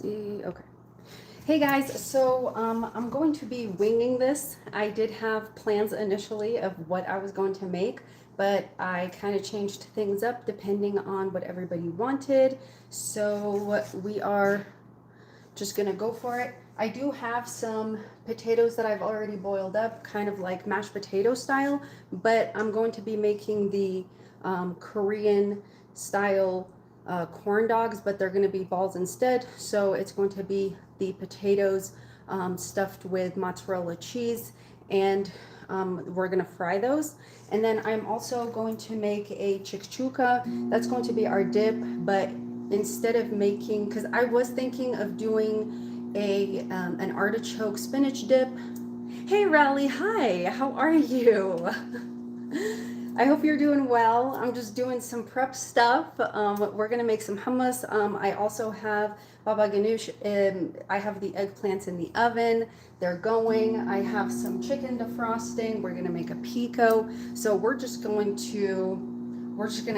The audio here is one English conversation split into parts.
see. Okay. Hey guys, so I'm going to be winging this. I did have plans initially of what I was going to make, but I kind of changed things up depending on what everybody wanted. So we are just gonna go for it. I do have some potatoes that I've already boiled up, kind of like mashed potato style, but I'm going to be making the Korean style corn dogs, but they're going to be balls instead. So it's going to be the potatoes stuffed with mozzarella cheese, and we're going to fry those. And then I'm also going to make a chuka. That's going to be our dip, but instead of making, because I was thinking of doing an artichoke spinach dip. Hey Rally, hi, how are you? I hope you're doing well. I'm just doing some prep stuff. We're gonna make some hummus. I also have baba ganoush. I have the eggplants in the oven. They're going. I have some chicken defrosting. We're gonna make a pico. So we're just gonna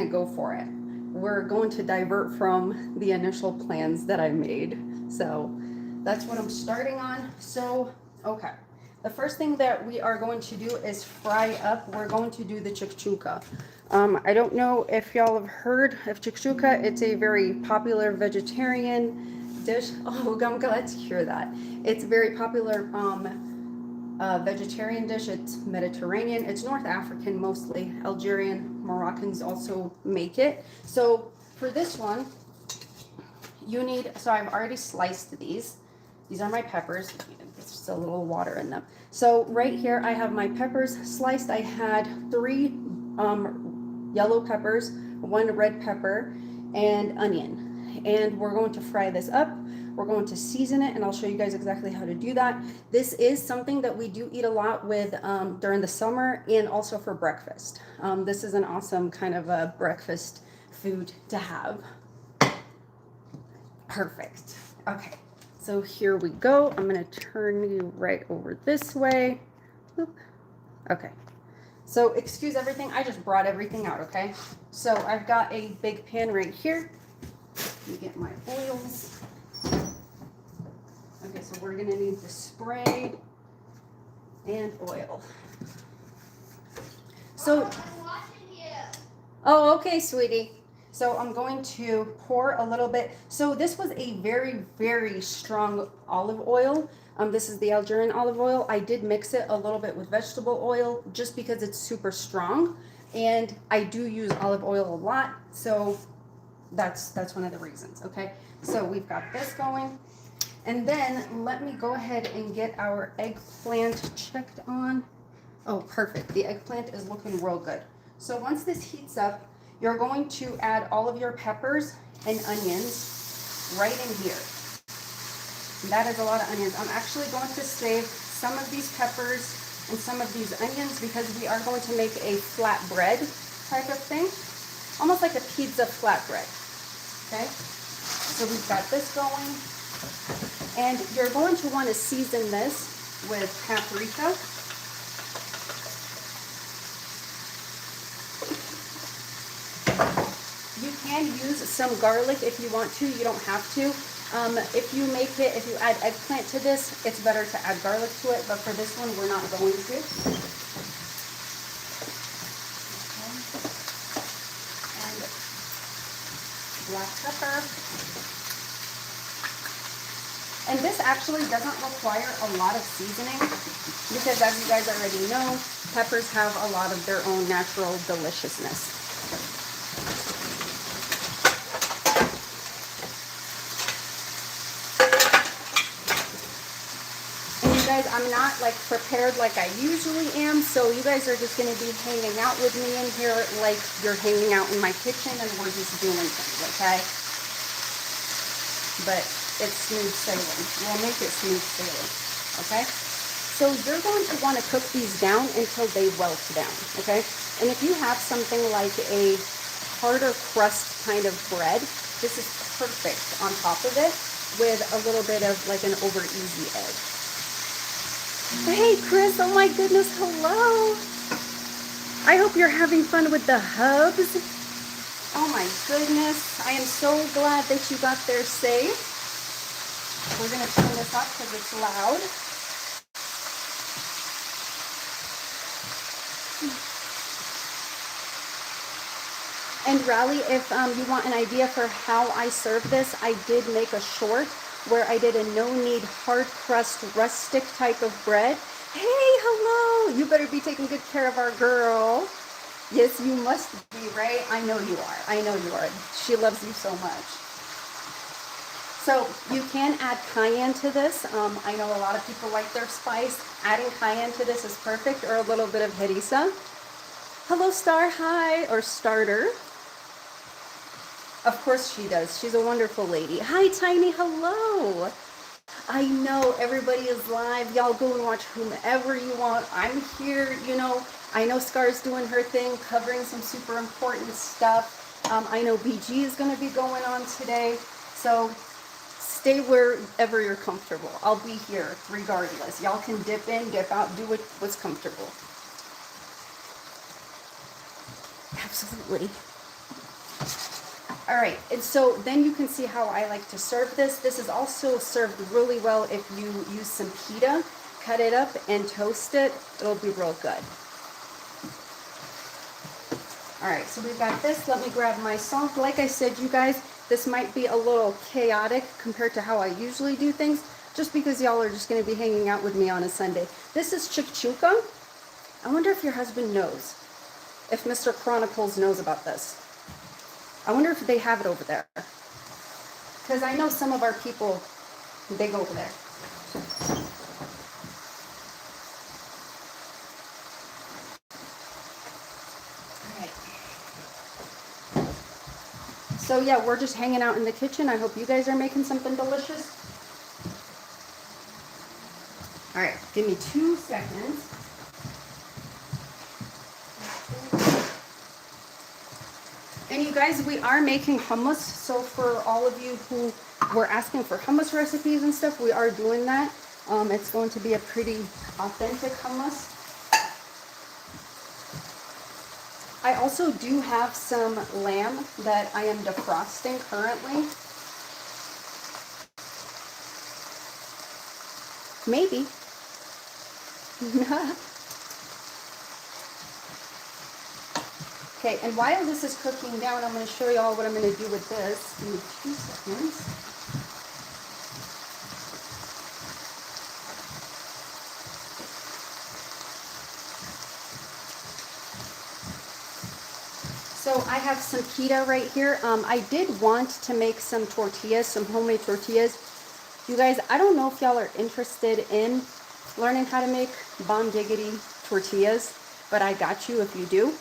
go for it. We're going to divert from the initial plans that I made. So that's what I'm starting on. So, okay. The first thing that we are going to do is fry up. We're going to do the chuka. I don't know if y'all have heard of chuka. It's a very popular vegetarian dish. Oh, I'm glad to hear that. It's a very popular vegetarian dish. It's Mediterranean. It's North African mostly. Algerian, Moroccans also make it. So for this one, you need, so I've already sliced these. These are my peppers. There's just a little water in them. So right here I have my peppers sliced. I had 3 yellow peppers, 1 red pepper, and onion. And we're going to fry this up. We're going to season it, and I'll show you guys exactly how to do that. This is something that we do eat a lot with during the summer and also for breakfast. This is an awesome kind of a breakfast food to have. Perfect. Okay. So here we go. I'm going to turn you right over this way. Oop. Okay. So excuse everything. I just brought everything out, okay? So I've got a big pan right here. Let me get my oils. Okay, so we're going to need the spray and oil. So, oh, okay, sweetie. So I'm going to pour a little bit. So this was a very, very strong olive oil. This is the Algerian olive oil. I did mix it a little bit with vegetable oil just because it's super strong. And I do use olive oil a lot. So that's one of the reasons, okay? So we've got this going. And then let me go ahead and get our eggplant checked on. Oh, perfect. The eggplant is looking real good. So once this heats up, you're going to add all of your peppers and onions right in here. That is a lot of onions. I'm actually going to save some of these peppers and some of these onions because we are going to make a flatbread type of thing. Almost like a pizza flatbread, okay? So we've got this going. And you're going to want to season this with paprika. You can use some garlic if you want to. You don't have to. If you add eggplant to this, it's better to add garlic to it. But for this one, we're not going to. Okay. And black pepper. And this actually doesn't require a lot of seasoning because, as you guys already know, peppers have a lot of their own natural deliciousness. And you guys, I'm not like prepared like I usually am, so you guys are just going to be hanging out with me in here like you're hanging out in my kitchen and we're just doing things, okay? But it's smooth sailing. We'll make it smooth sailing, okay? So you're going to want to cook these down until they wilt down, okay? And if you have something like a harder crust kind of bread, this is perfect on top of it with a little bit of like an over easy egg. Hey Chris, oh my goodness, hello. I hope you're having fun with the hubs. Oh my goodness, I am so glad that you got there safe. We're going to turn this up because it's loud. And Raleigh, if you want an idea for how I serve this, I did make a short where I did a no-knead hard crust rustic type of bread. Hey, hello! You better be taking good care of our girl. Yes, you must be, right? I know you are. I know you are. She loves you so much. So you can add cayenne to this. I know a lot of people like their spice. Adding cayenne to this is perfect, or a little bit of harissa. Hello, Star. Hi, or Starter. Of course she does. She's a wonderful lady. Hi, Tiny. Hello. I know everybody is live. Y'all go and watch whomever you want. I'm here, you know. I know Scar's doing her thing, covering some super important stuff. I know BG is going to be going on today. So stay wherever you're comfortable. I'll be here regardless. Y'all can dip in, dip out, do what's comfortable. Absolutely. All right, and so then you can see how I like to serve this. This is also served really well if you use some pita, cut it up and toast it. It'll be real good. All right, so we've got this. Let me grab my salt. Like I said, you guys, this might be a little chaotic compared to how I usually do things, just because y'all are just gonna be hanging out with me on a Sunday. This is chuka. I wonder if your husband knows, if Mr. Chronicles knows about this. I wonder if they have it over there. Because I know some of our people, they go over there. All right. So yeah, we're just hanging out in the kitchen. I hope you guys are making something delicious. All right, give me 2 seconds. And you guys, we are making hummus. So for all of you who were asking for hummus recipes and stuff, we are doing that. It's going to be a pretty authentic hummus. I also do have some lamb that I am defrosting currently. Maybe. Okay, and while this is cooking down, I'm going to show you all what I'm going to do with this. Give me 2 seconds. So I have some pita right here. I did want to make some tortillas, some homemade tortillas. You guys, I don't know if y'all are interested in learning how to make bomb diggity tortillas, but I got you if you do.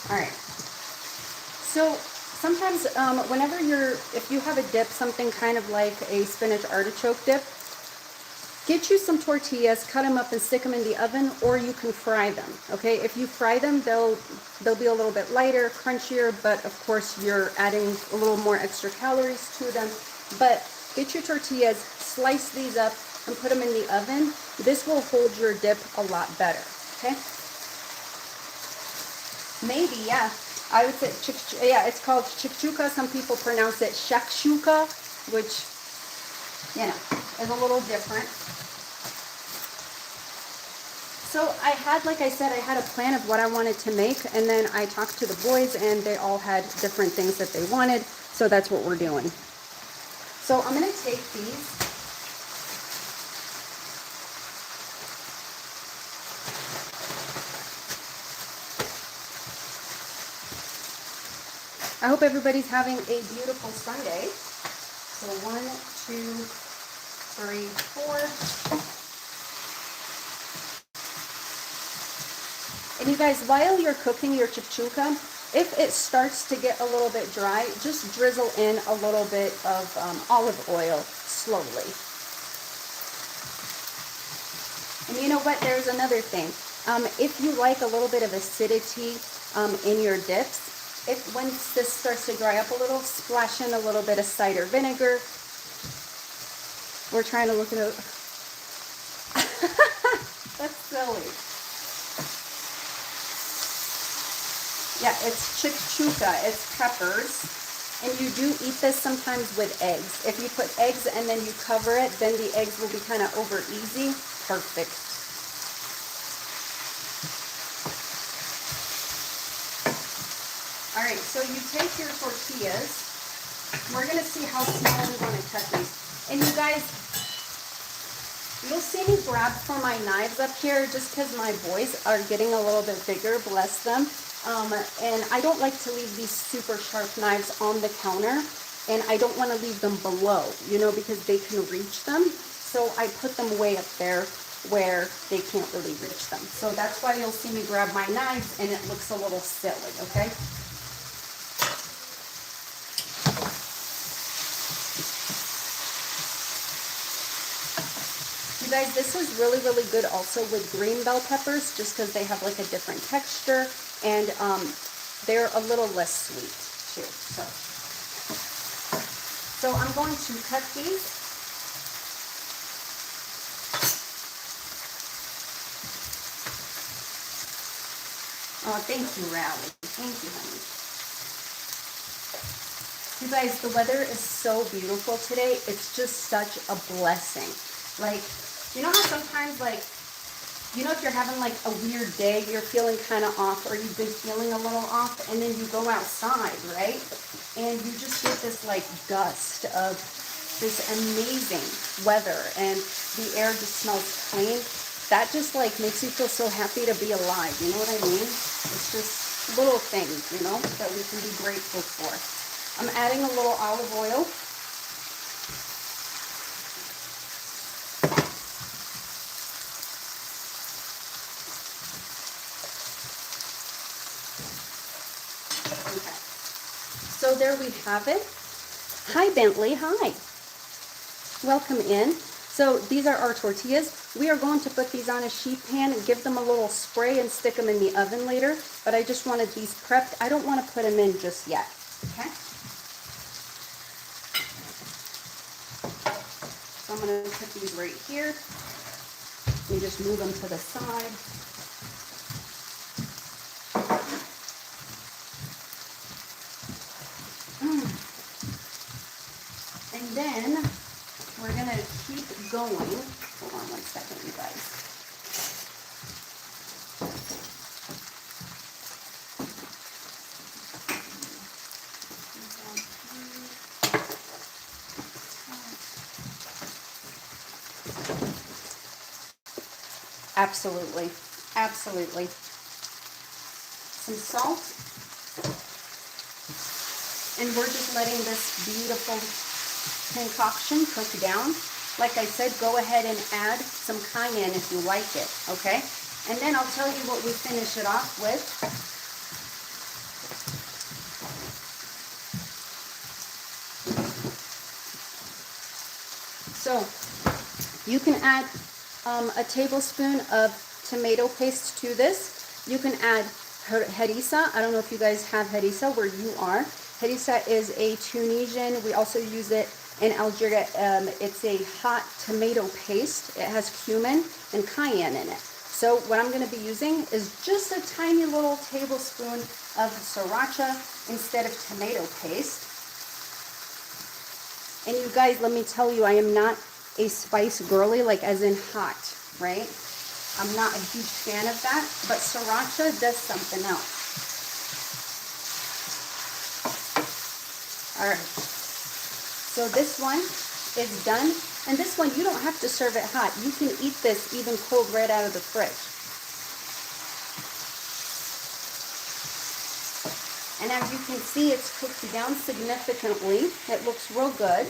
All right, so sometimes whenever if you have a dip, something kind of like a spinach artichoke dip, get you some tortillas, cut them up and stick them in the oven, or you can fry them, okay? If you fry them, they'll be a little bit lighter, crunchier, but of course you're adding a little more extra calories to them. But get your tortillas, slice these up, and put them in the oven. This will hold your dip a lot better, okay? Maybe, yeah. I would say, yeah, it's called chuka. Some people pronounce it shakshuka, which, you know, is a little different. So I had, like I said, I had a plan of what I wanted to make, and then I talked to the boys, and they all had different things that they wanted, so that's what we're doing. So I'm going to take these. I hope everybody's having a beautiful Sunday. So 1, 2, 3, 4. And you guys, while you're cooking your chuka, if it starts to get a little bit dry, just drizzle in a little bit of olive oil slowly. And you know what? There's another thing. If you like a little bit of acidity in your dips, once this starts to dry up a little, splash in a little bit of cider vinegar. We're trying to look at it. That's silly. Yeah, it's chuka, it's peppers. And you do eat this sometimes with eggs. If you put eggs and then you cover it, then the eggs will be kind of over easy. Perfect. All right, so you take your tortillas. We're gonna see how small we wanna cut these. And you guys, you'll see me grab for my knives up here just because my boys are getting a little bit bigger, bless them. And I don't like to leave these super sharp knives on the counter, and I don't want to leave them below, you know, because they can reach them. So I put them way up there where they can't really reach them. So that's why you'll see me grab my knives and it looks a little silly, okay? Guys, this is really, really good also with green bell peppers just because they have like a different texture and they're a little less sweet too. So I'm going to cut these. Oh, thank you, Rally. Thank you, honey. You guys, the weather is so beautiful today. It's just such a blessing. Like, you know how sometimes, like, you know, if you're having like a weird day, you're feeling kind of off, or you've been feeling a little off, and then you go outside, right? And you just get this like gust of this amazing weather, and the air just smells clean. That just like makes you feel so happy to be alive. You know what I mean? It's just little things, you know, that we can be grateful for. I'm adding a little olive oil. Okay, so there we have it. Hi, Bentley. Hi. Welcome in. So these are our tortillas. We are going to put these on a sheet pan and give them a little spray and stick them in the oven later. But I just wanted these prepped. I don't want to put them in just yet. Okay. So I'm going to put these right here. We just move them to the side. And then we're going to keep going. Hold on one second, you guys. Absolutely. Absolutely. Some salt. And we're just letting this beautiful concoction cook down. Like I said, go ahead and add some cayenne if you like it, okay? And then I'll tell you what we finish it off with. So you can add a tablespoon of tomato paste to this. You can add harissa. I don't know if you guys have harissa where you are. Harissa is a Tunisian. We also use it in Algeria. It's a hot tomato paste. It has cumin and cayenne in it. So what I'm going to be using is just a tiny little tablespoon of sriracha instead of tomato paste. And you guys, let me tell you, I am not a spice girly, like as in hot, right? I'm not a huge fan of that, but sriracha does something else. All right, so this one is done. And this one, you don't have to serve it hot. You can eat this even cold right out of the fridge. And as you can see, it's cooked down significantly. It looks real good.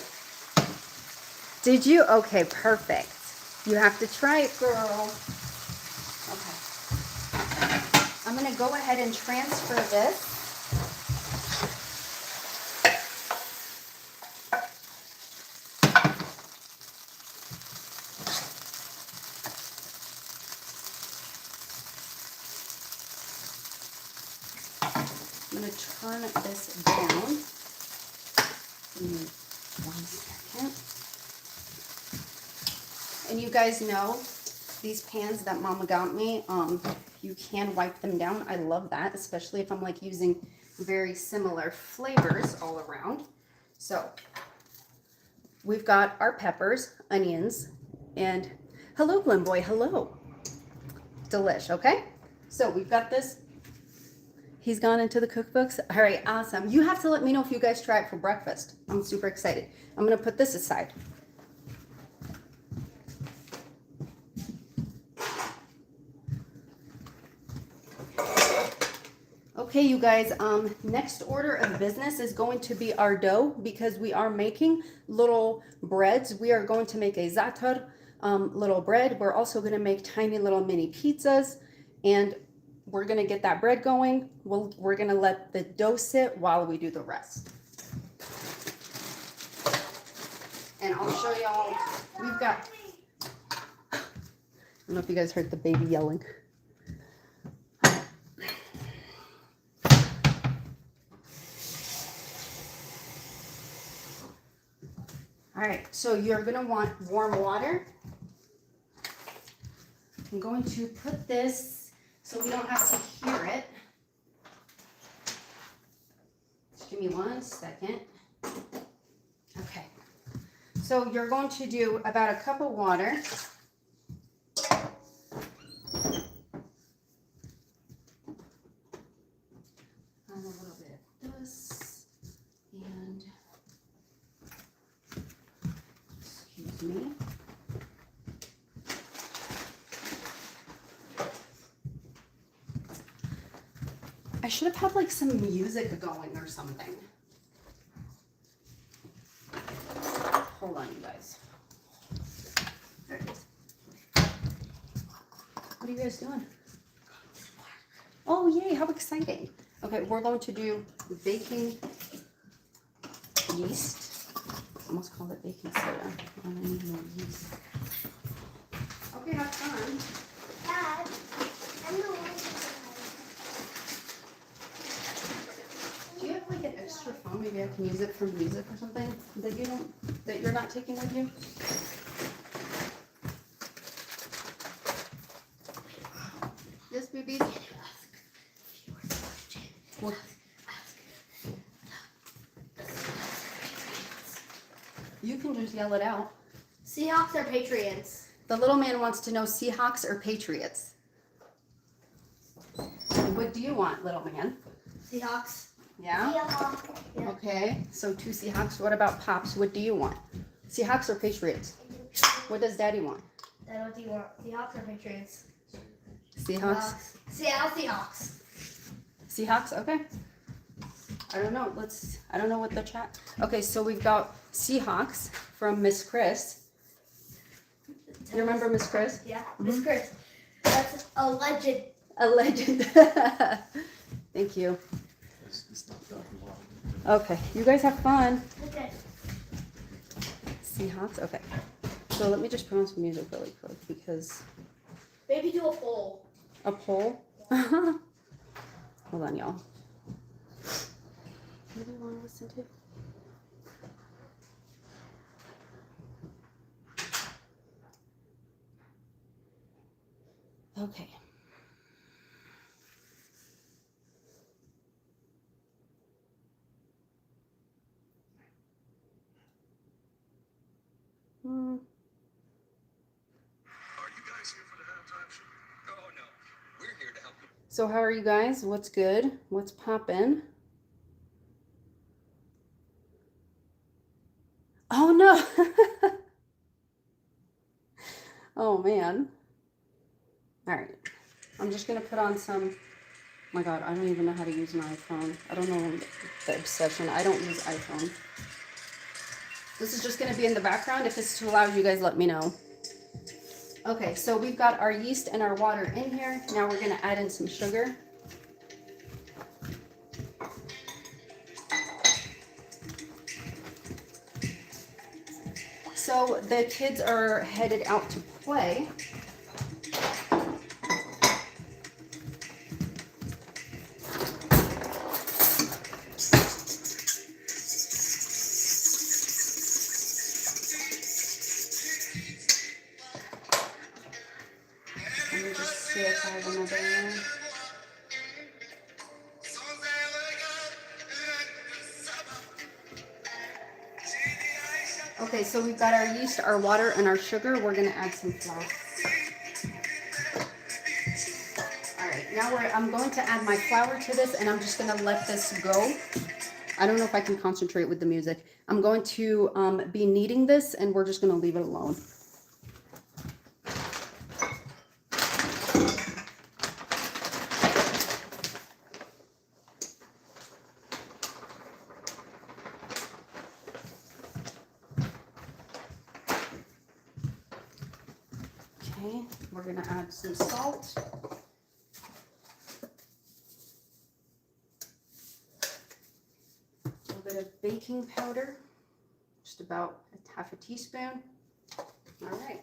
Did you? Okay, perfect. You have to try it, girl. Okay. I'm going to go ahead and transfer this. I'm going to turn this down. Give me 1 second. And you guys know These pans that Mama got me, you can wipe them down. I love that, especially if I'm like using very similar flavors all around. So we've got our peppers, onions, and hello, Glen Boy, hello. Delish, okay? So we've got this. He's gone into the cookbooks. All right, awesome. You have to let me know if you guys try it for breakfast. I'm super excited. I'm gonna put this aside. Okay, you guys, next order of business is going to be our dough because we are making little breads. We are going to make a za'atar little bread. We're also going to make tiny little mini pizzas, and we're going to get that bread going. We're going to let the dough sit while we do the rest. And I'll show y'all, we've got, I don't know if you guys heard the baby yelling. All right, so you're gonna want warm water. I'm going to put this so we don't have to hear it. Just give me 1 second. Okay, so you're going to do about a cup of water. And a little bit of this, and excuse me. I should have had like some music going or something. Hold on, you guys. There it is. What are you guys doing? Oh, yay, how exciting. Okay, we're going to do baking yeast. I almost called it baking soda. I need more yeast. Okay, have fun. Dad, I'm the one. Do you have like an extra phone? Maybe I can use it for music or something that you're not taking with you? Yes, baby. Well, you can just yell it out. Seahawks are Patriots. The little man wants to know Seahawks or Patriots. What do you want, little man? Seahawks. Yeah? Yeah. Okay, so 2 Seahawks. What about Pops? What do you want? Seahawks or Patriots? What does Daddy want? Dad, what do you want? Seahawks or Patriots? Seahawks? Seattle Seahawks. Seahawks? Okay. I don't know. I don't know what the chat. Okay, so we've got Seahawks from Miss Chris. You remember Miss Chris? Yeah, Miss Chris. That's a legend. A legend. Thank you. Okay, you guys have fun. Okay. Seahawks? Okay. So let me just put on some music really quick because... Maybe do a poll. A poll? Hold on, y'all. What do you want to listen to? Okay. Are you guys here for the halftime show? Oh no, we're here to help you. So how are you guys? What's good? What's poppin'? Oh no. Oh man. All right. I'm just gonna put on some. Oh my God, I don't even know how to use my iPhone. I don't know the obsession. I don't use iPhone. This is just gonna be in the background. If it's too loud, you guys let me know. Okay, so we've got our yeast and our water in here. Now we're gonna add in some sugar. So the kids are headed out to play. Okay, so we've got our yeast, our water, and our sugar. We're gonna add some flour. All right, now I'm going to add my flour to this, and I'm just gonna let this go. I don't know if I can concentrate with the music. I'm going to be kneading this, and we're just gonna leave it alone. Okay, we're gonna add some salt. A little bit of baking powder, just about half a teaspoon. All right.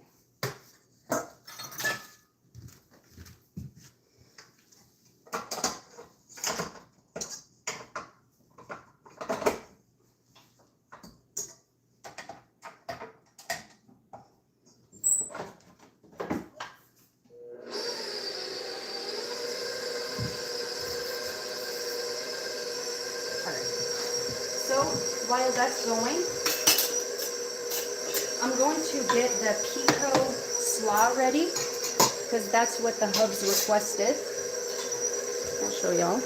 So while that's going, I'm going to get the Pico slaw ready because that's what the hubs requested. I'll show y'all.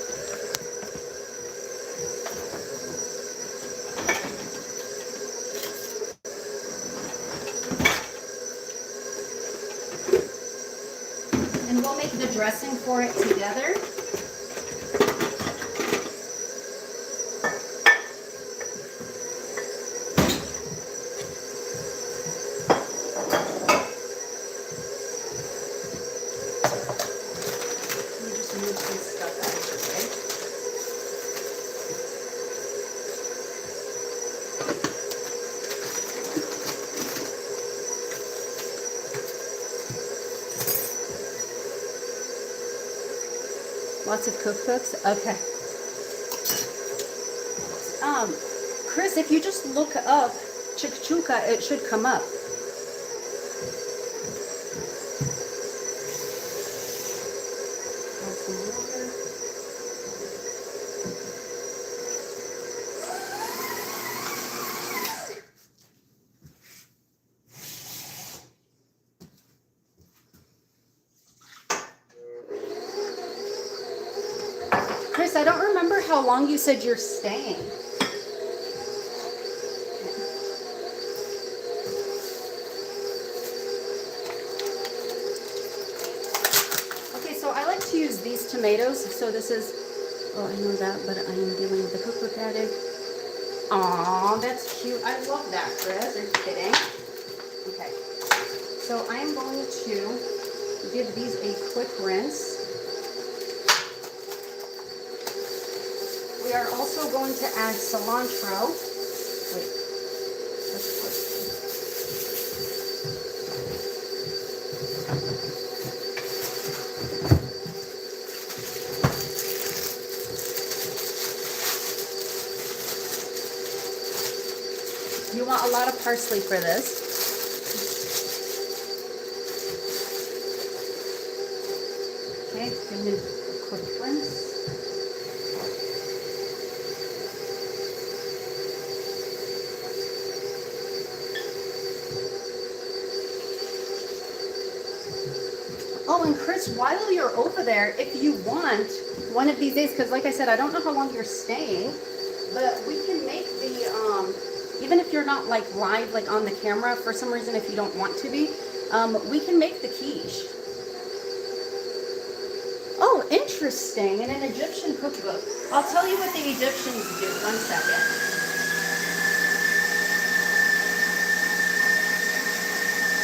And we'll make the dressing for it together. Lots of cookbooks? Okay. Chris, if you just look up chuka, it should come up. Add some water. Chris, I don't remember how long you said you're staying. Okay, so I like to use these tomatoes. So this is, oh, I know that, but I am dealing with the cookbook addict. Aw, that's cute. I love that, Chris. Are you kidding? Okay, so I'm going to give these a quick rinse. We are also going to add cilantro. Wait, let's put. You want a lot of parsley for this. Okay, give me a quick rinse. Oh, and Chris, while you're over there, if you want one of these days, because like I said, I don't know how long you're staying, but we can make the, even if you're not like live, like on the camera, for some reason, if you don't want to be, we can make the quiche. Oh, interesting, in an Egyptian cookbook. I'll tell you what the Egyptians do, 1 second.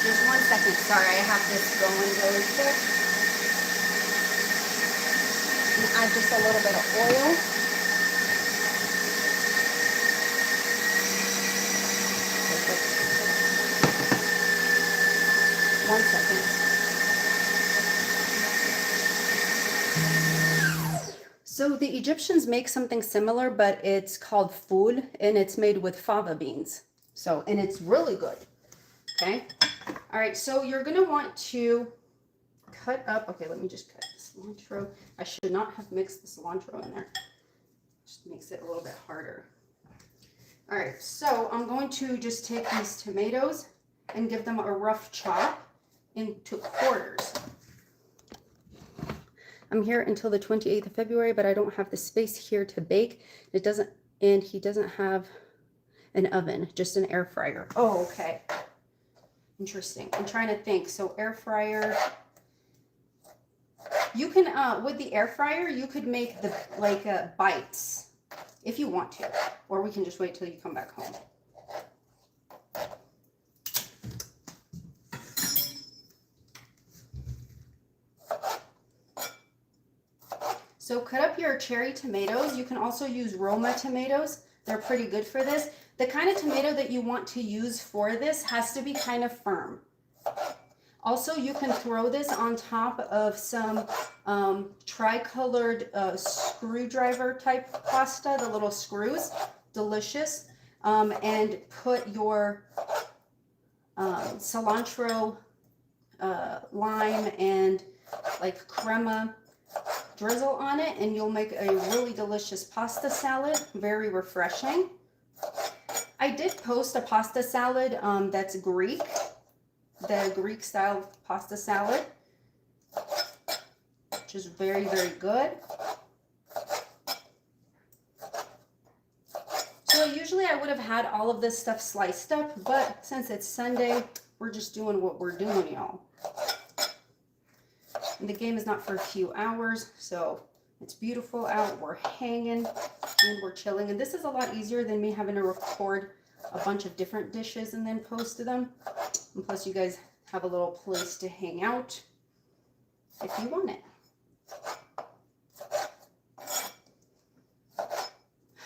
Just 1 second. Sorry, I have this going really quick. And add just a little bit of oil. Perfect. 1 second. So the Egyptians make something similar, but it's called fool, and it's made with fava beans. So, and it's really good. Okay. All right, so you're gonna want to cut up, okay, let me just cut the cilantro. I should not have mixed the cilantro in there. Just makes it a little bit harder. All right, so I'm going to just take these tomatoes and give them a rough chop into quarters. I'm here until the 28th of February, but I don't have the space here to bake. It doesn't, and he doesn't have an oven, just an air fryer. Oh, okay. Interesting. I'm trying to think. So air fryer. You can, with the air fryer, you could make the bites if you want to, or we can just wait till you come back home. So cut up your cherry tomatoes. You can also use Roma tomatoes. They're pretty good for this. The kind of tomato that you want to use for this has to be kind of firm. Also, you can throw this on top of some tricolored screwdriver type pasta, the little screws, delicious. And put your cilantro, lime, and like crema drizzle on it, and you'll make a really delicious pasta salad, very refreshing. I did post a pasta salad that's Greek, the Greek style pasta salad, which is very, very good. So usually I would have had all of this stuff sliced up, but since it's Sunday, we're just doing what we're doing, y'all. And the game is not for a few hours, so it's beautiful out. We're hanging and we're chilling. And this is a lot easier than me having to record a bunch of different dishes and then post them. And plus you guys have a little place to hang out if you want it.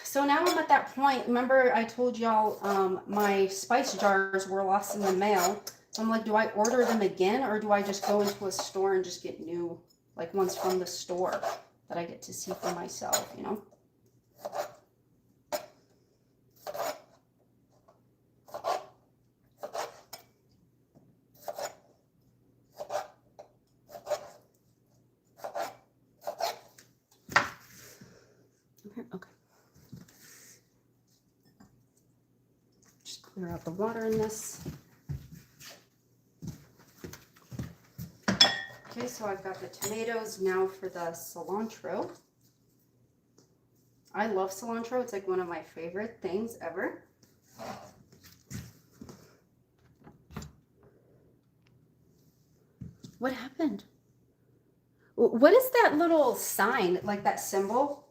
So now I'm at that point. Remember I told y'all my spice jars were lost in the mail. So I'm like, do I order them again, or do I just go into a store and just get new, like ones from the store that I get to see for myself, you know? Okay. Just clear out the water in this. Okay, so I've got the tomatoes. Now for the cilantro. I love cilantro. It's like one of my favorite things ever. What happened? What is that little sign, like that symbol,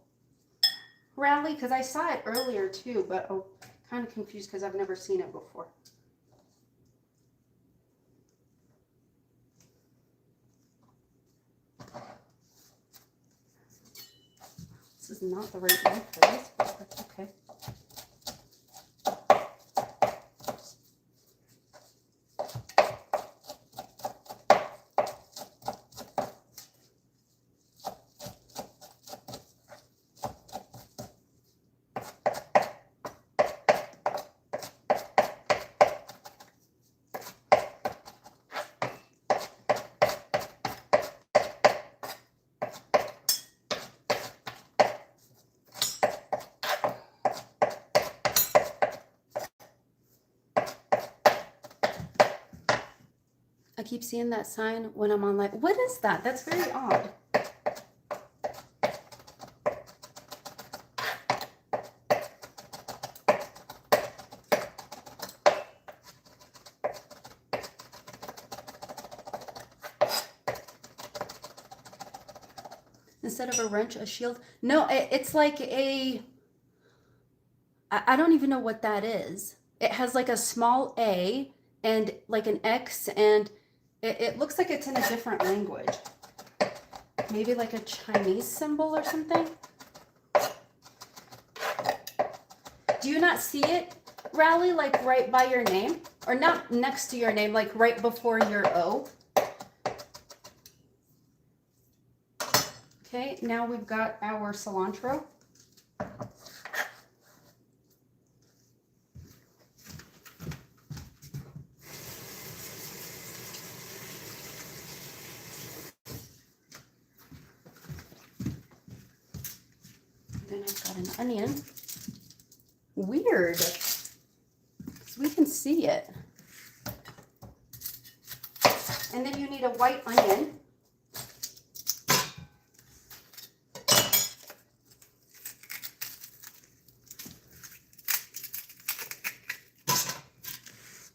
Rally? Because I saw it earlier too, but I'm kind of confused because I've never seen it before. This is not the right one for this, but that's okay. I keep seeing that sign when I'm on live. What is that? That's very odd. Instead of a wrench, a shield. No, it's like a, I don't even know what that is. It has like a small A and like an X, and it looks like it's in a different language. Maybe like a Chinese symbol or something. Do you not see it, Rally, like right by your name? Or not next to your name, like right before your O? Okay, now we've got our cilantro. Then I've got an onion. weird. So we can see it. And then you need a white onion.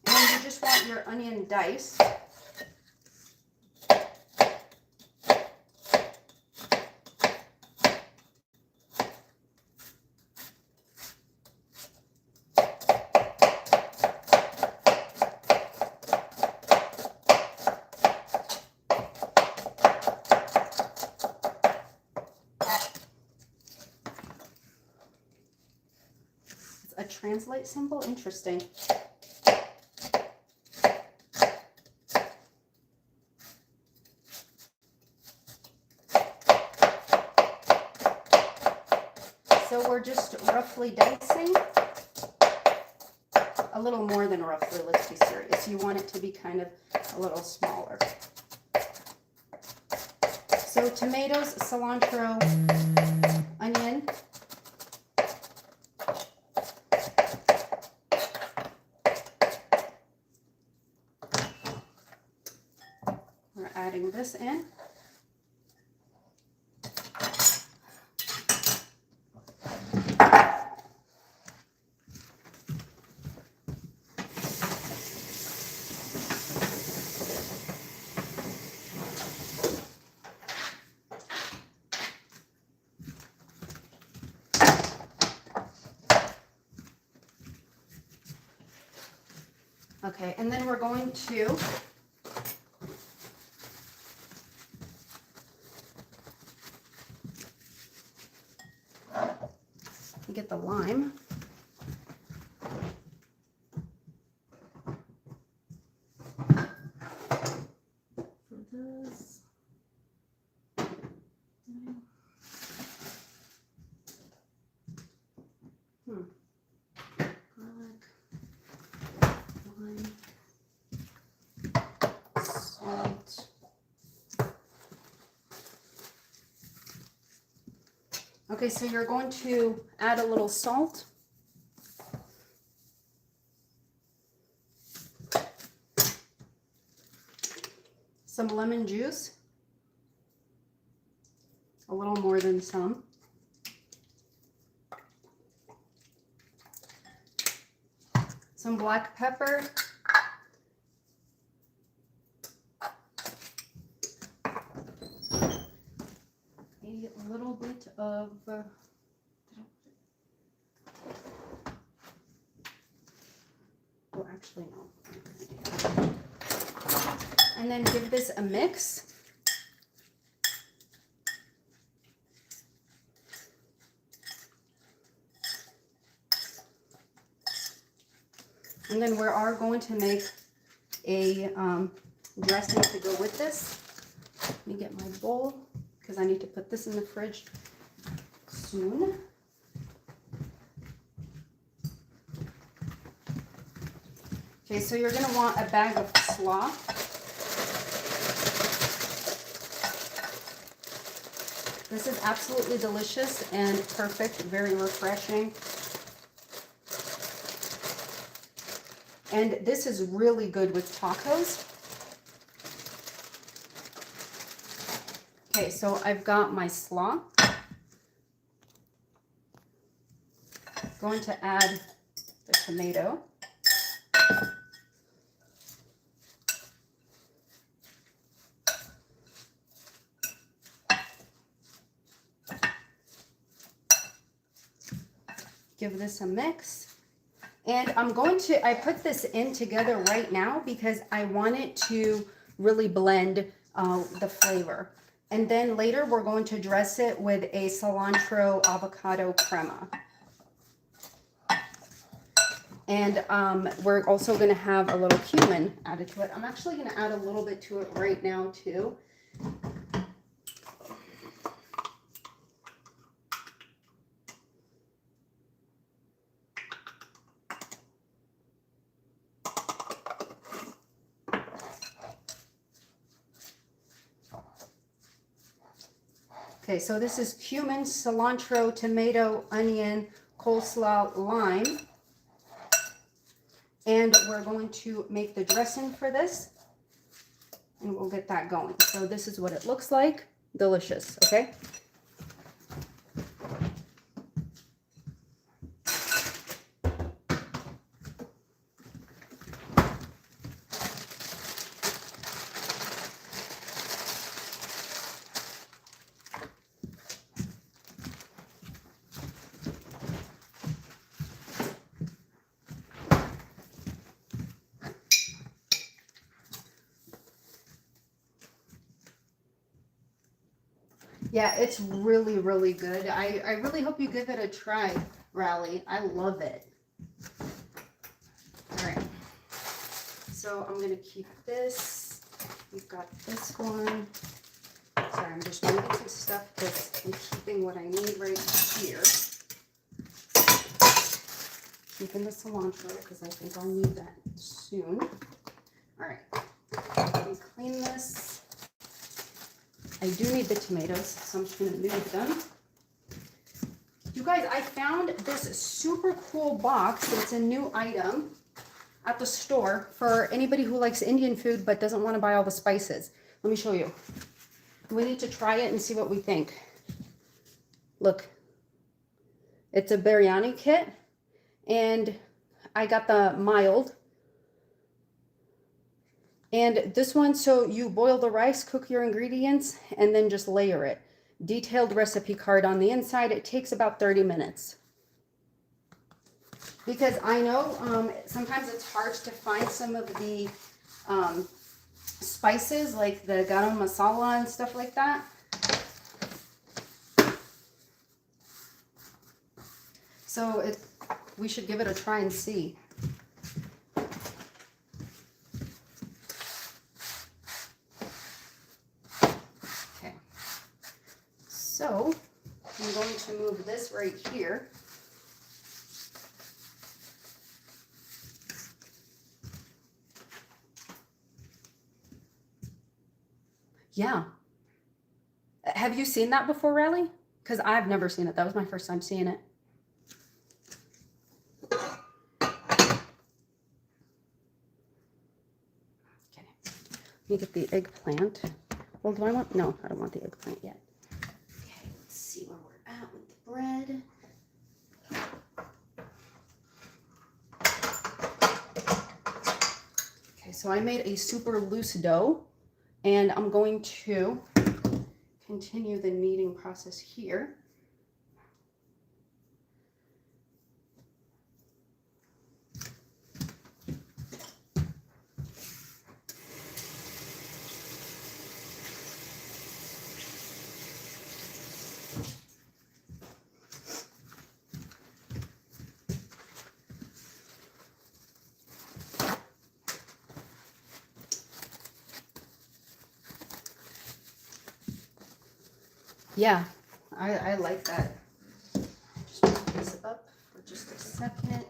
And then you just want your onion diced. A translate symbol? Interesting. So we're just roughly dicing. A little more than roughly, let's be serious. You want it to be kind of a little smaller. So tomatoes, cilantro, onion. We're adding this in. Okay, and then we're going to get the lime. For this. Garlic, lime, salt. Okay, so you're going to add a little salt. Some lemon juice. A little more than some. Some black pepper. A little bit of oh, actually no. And then give this a mix. And then we are going to make a dressing to go with this. Let me get my bowl because I need to put this in the fridge soon. Okay, so you're going to want a bag of slaw. This is absolutely delicious and perfect, very refreshing. And this is really good with tacos. Okay, so I've got my slaw. Going to add the tomato. Give this a mix. And I put this in together right now because I want it to really blend the flavor. And then later we're going to dress it with a cilantro avocado crema. And we're also going to have a little cumin added to it. I'm actually going to add a little bit to it right now too. Okay, so this is cumin, cilantro, tomato, onion, coleslaw lime. And we're going to make the dressing for this. And we'll get that going. So this is what it looks like. Delicious, okay? Yeah, it's really, really good. I really hope you give it a try, Rally. I love it. All right. So I'm going to keep this. We've got this one. Sorry, I'm just moving some stuff because I'm keeping what I need right here. Keeping the cilantro because I think I'll need that soon. All right. Let me clean this. I do need the tomatoes, so I'm just going to move them. You guys, I found this super cool box. It's a new item at the store for anybody who likes Indian food but doesn't want to buy all the spices. Let me show you. We need to try it and see what we think. Look. It's a biryani kit, and I got the mild. And this one, so you boil the rice, cook your ingredients, and then just layer it. Detailed recipe card on the inside. It takes about 30 minutes. Because I know sometimes it's hard to find some of the spices, like the garam masala and stuff like that. So we should give it a try and see. So I'm going to move this right here. Yeah. Have you seen that before, Riley? Because I've never seen it. That was my first time seeing it. Okay. Let me get the eggplant. Well, do I want? No, I don't want the eggplant yet. See where we're at with the bread. Okay, so I made a super loose dough, and I'm going to continue the kneading process here. Yeah, I like that. Just put this up for just a second.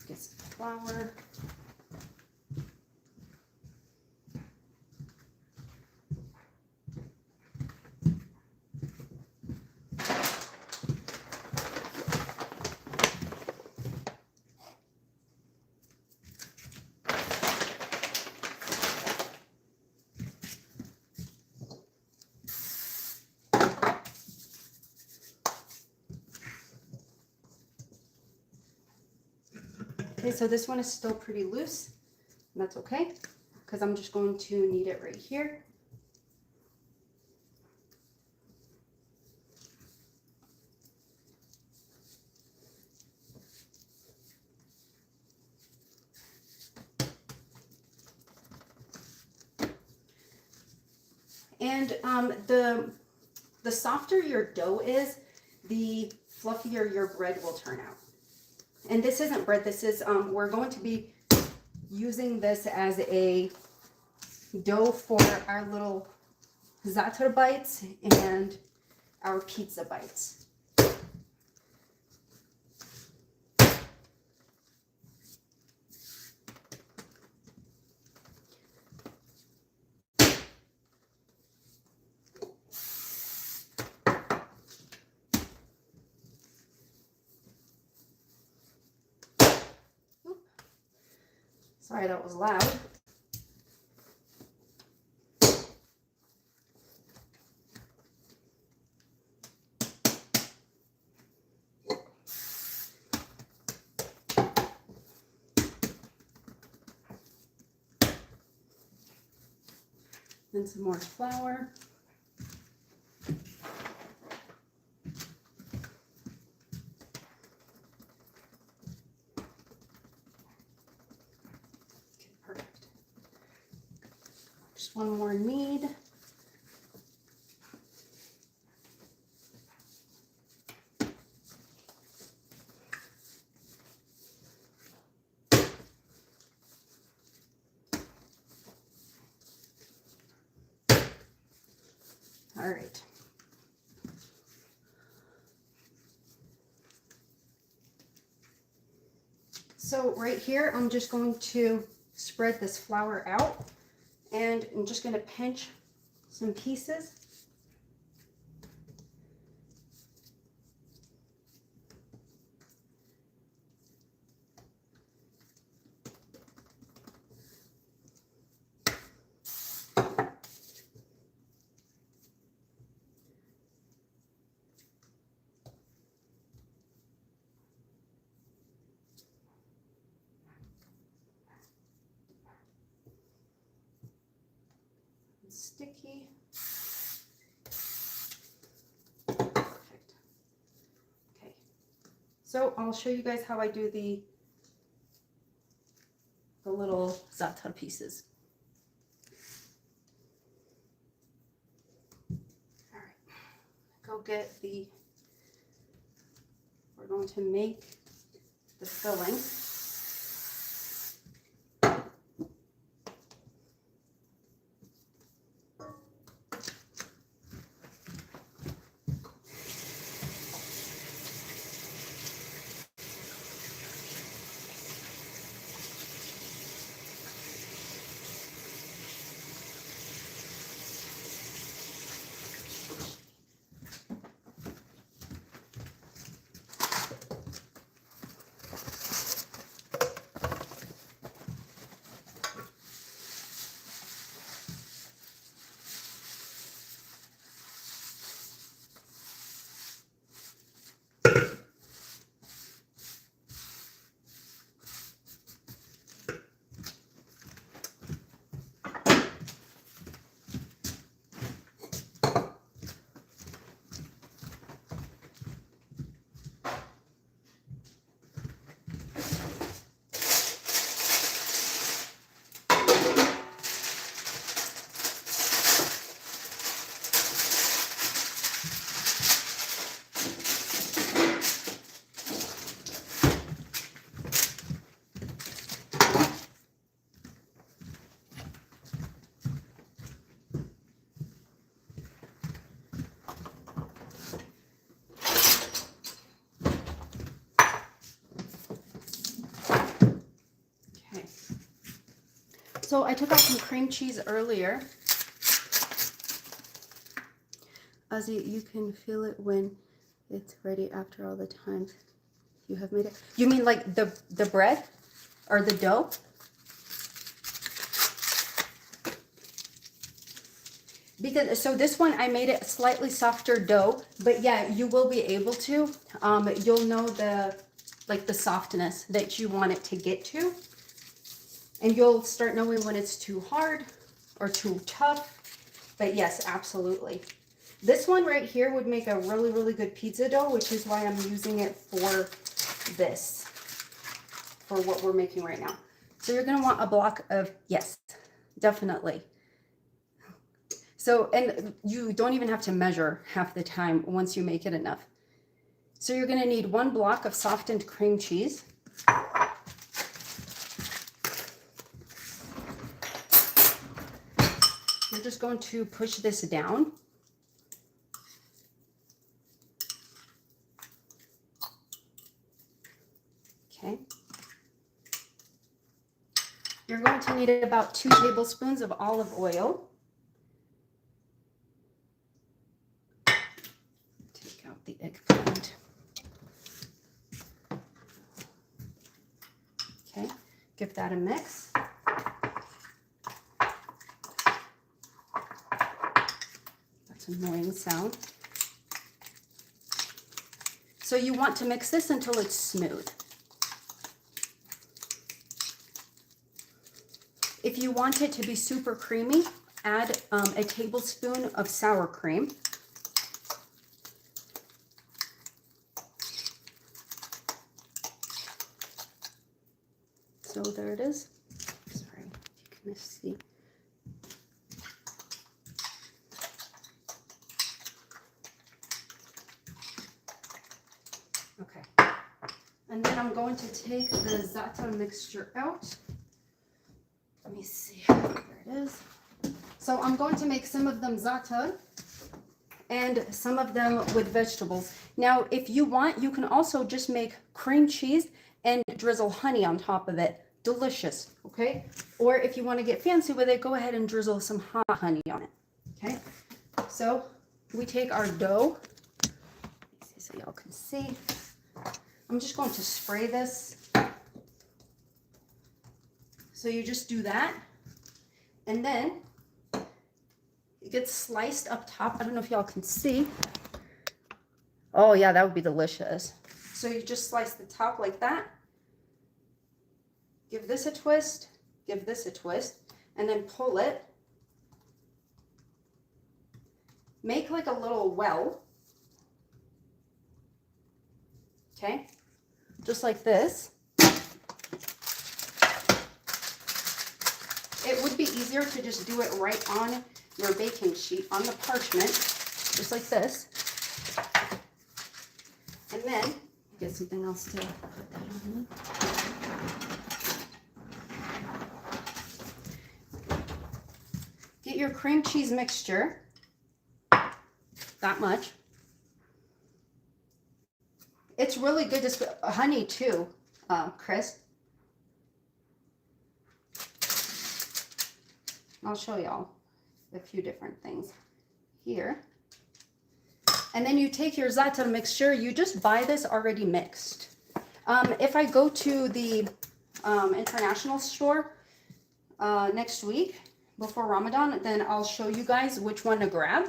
Get some flour. Okay, so this one is still pretty loose, and that's okay, because I'm just going to knead it right here. And the softer your dough is, the fluffier your bread will turn out. And this isn't bread, this is, we're going to be using this as a dough for our little za'atar bites and our pizza bites. Sorry, that was loud. And some more flour. Okay, perfect. Just one more knead. All right. So right here, I'm just going to spread this flour out, and I'm just going to pinch some pieces. Sticky. Perfect. Okay. So I'll show you guys how I do the little za'atar pieces. All right. Go get we're going to make the filling. So I took out some cream cheese earlier. Ozzy, you can feel it when it's ready after all the times you have made it. You mean like the bread or the dough? Because so this one I made it slightly softer dough, but yeah, you will be able to. You'll know the softness that you want it to get to. And you'll start knowing when it's too hard or too tough. But yes, absolutely. This one right here would make a really, really good pizza dough, which is why I'm using it for this, for what we're making right now. So you're going to want a block of, yes, definitely. So, and you don't even have to measure half the time once you make it enough. So you're going to need 1 block of softened cream cheese. You're just going to push this down. Okay. You're going to need about 2 tablespoons of olive oil. Take out the eggplant. Okay, give that a mix. It's an annoying sound. So you want to mix this until it's smooth. If you want it to be super creamy, add a tablespoon of sour cream. So there it is. Sorry, if you can see. Okay. And then I'm going to take the za'atar mixture out. Let me see. There it is. So I'm going to make some of them za'atar and some of them with vegetables. Now, if you want, you can also just make cream cheese and drizzle honey on top of it. Delicious, okay? Or if you want to get fancy with it, go ahead and drizzle some hot honey on it, okay? So we take our dough. Let me see so y'all can see. I'm just going to spray this. So you just do that. And then it gets sliced up top. I don't know if y'all can see. Oh yeah, that would be delicious. So you just slice the top like that. Give this a twist, give this a twist, and then pull it. Make like a little well. Okay, just like this. It would be easier to just do it right on your baking sheet, on the parchment, just like this. And then, get something else to put that on. Get your cream cheese mixture, that much. It's really good to, honey too, Chris. I'll show y'all a few different things here. And then you take your za'atar mixture, you just buy this already mixed. If I go to the international store next week, before Ramadan, then I'll show you guys which one to grab.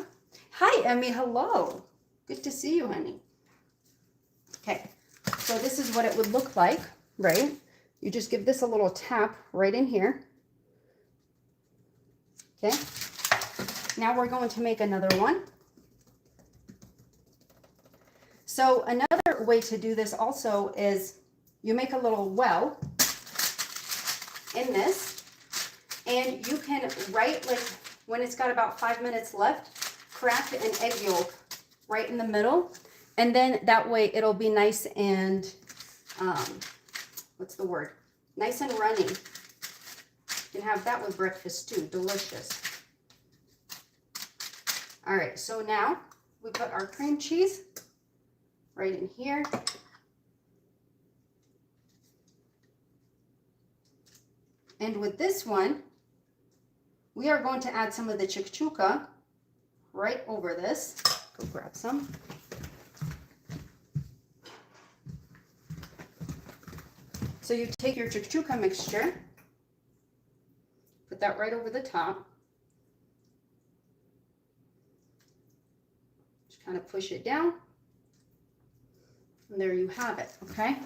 Hi, Emmy. Hello. Good to see you, honey. Okay, so this is what it would look like, right? You just give this a little tap right in here. Okay, now we're going to make another one. So another way to do this also is you make a little well in this. And you can, right, like when it's got about 5 minutes left, crack an egg yolk right in the middle. And then that way it'll be nice and, what's the word? Nice and runny. You can have that with breakfast too, delicious. All right, so now we put our cream cheese right in here. And with this one, we are going to add some of the chuka right over this. Go grab some. So you take your chuka mixture, put that right over the top. Just kind of push it down. And there you have it, okay?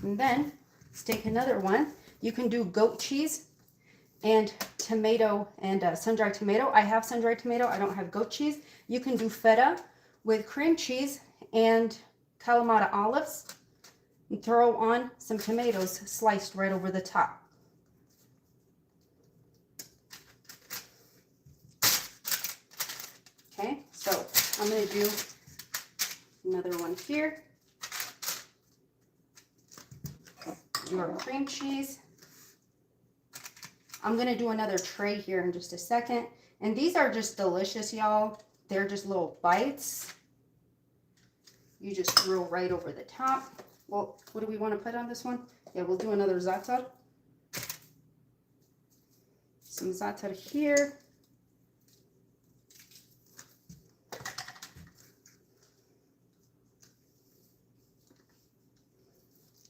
And then let's take another one. You can do goat cheese and tomato and sun-dried tomato. I have sun-dried tomato. I don't have goat cheese. You can do feta with cream cheese and Kalamata olives and throw on some tomatoes sliced right over the top. Okay, so I'm going to do another one here. Your cream cheese. I'm going to do another tray here in just a second. And these are just delicious, y'all. They're just little bites. You just throw right over the top. Well, what do we want to put on this one? Yeah, we'll do another za'atar. Some za'atar here.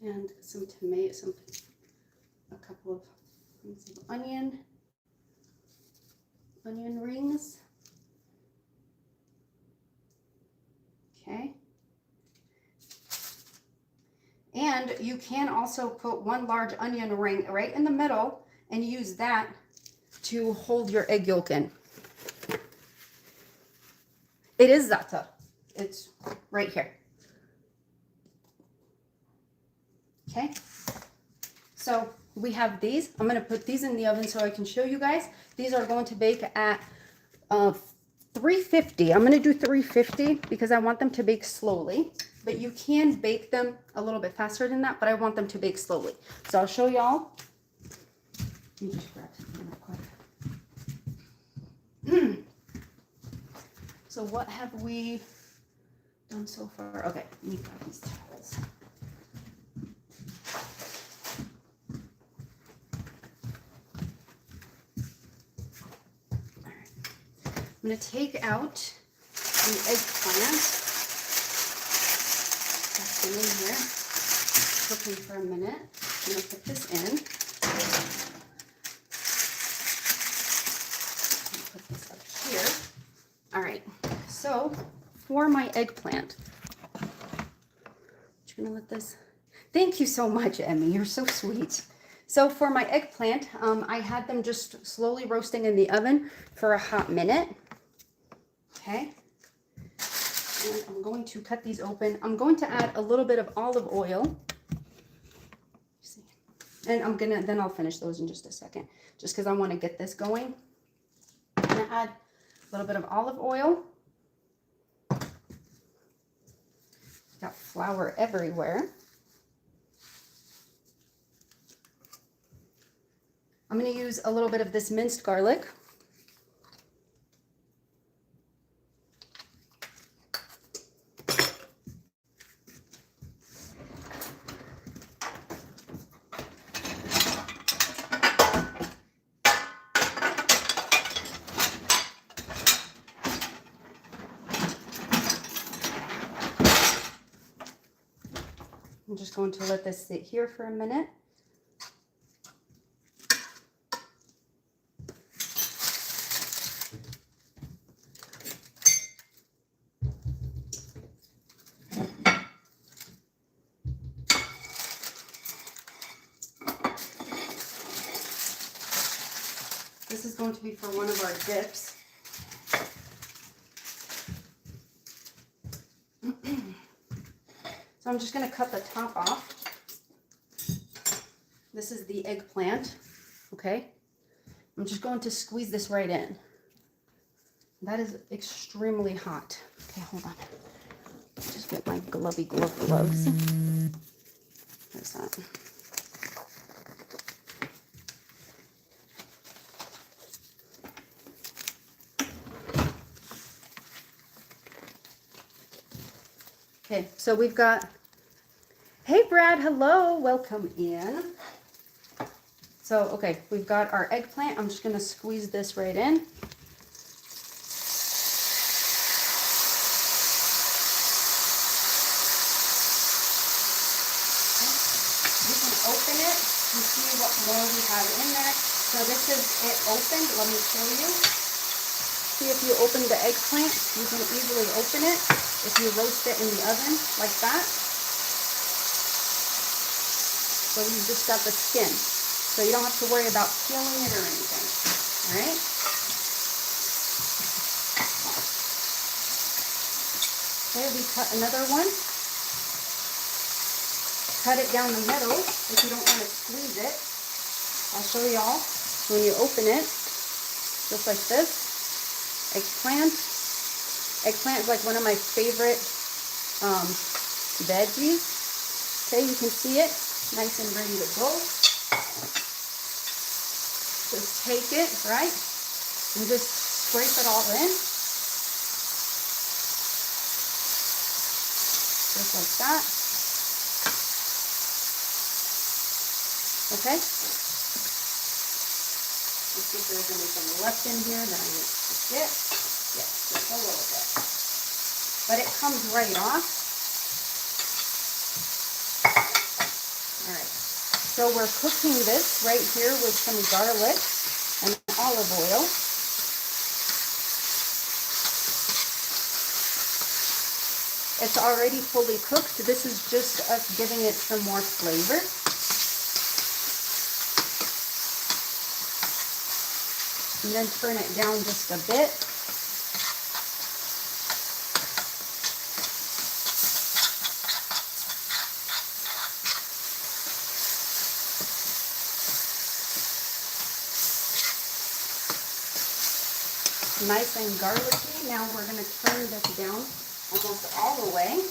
And some tomato, a couple couple of rings of onion rings. Okay. And you can also put one large onion ring right in the middle and use that to hold your egg yolk in. It is za'atar. It's right here. Okay. So we have these. I'm going to put these in the oven so I can show you guys. These are going to bake at 350. I'm going to do 350 because I want them to bake slowly. But you can bake them a little bit faster than that, but I want them to bake slowly. So I'll show y'all. Let me just grab something real quick. So what have we done so far? Okay, let me grab these towels. All right. I'm going to take out the eggplant. That's in here. Cooking for a minute. I'm going to put this in. Put this up here. All right. So for my eggplant, just going to let this. Thank you so much, Emmy. You're so sweet. So for my eggplant, I had them just slowly roasting in the oven for a hot minute. Okay. And I'm going to cut these open. I'm going to add a little bit of olive oil. And then I'll finish those in just a second, just because I want to get this going. I'm going to add a little bit of olive oil. Got flour everywhere. I'm going to use a little bit of this minced garlic. I'm just going to let this sit here for a minute. This is going to be for one of our dips. So I'm just going to cut the top off. This is the eggplant, okay? I'm just going to squeeze this right in. That is extremely hot. Okay, hold on. Just get my gloves. There's that. Okay, so we've got, hey Brad, hello, welcome in. So, okay, we've got our eggplant. I'm just gonna squeeze this right in. Okay. You can open it and see what more we have in there. So this is it opened, let me show you. See, if you open the eggplant, you can easily open it if you roast it in the oven like that. So you just got the skin. So you don't have to worry about peeling it or anything. All right? Okay, we cut another one. Cut it down the middle if you don't want to squeeze it. I'll show y'all when you open it, just like this. Eggplant. Eggplant is like one of my favorite veggies. Okay, you can see it, nice and ready to go. Just take it, right, and just scrape it all in. Just like that. Okay. Let's see if there's anything left in here that I need to get. Yes, just a little bit. But it comes right off. All right. So So we're cooking this right here with some garlic and olive oil. It's already fully cooked. This is just us giving it some more flavor. And then turn it down just a bit. Nice and garlicky. Now we're going to turn this down almost all the way.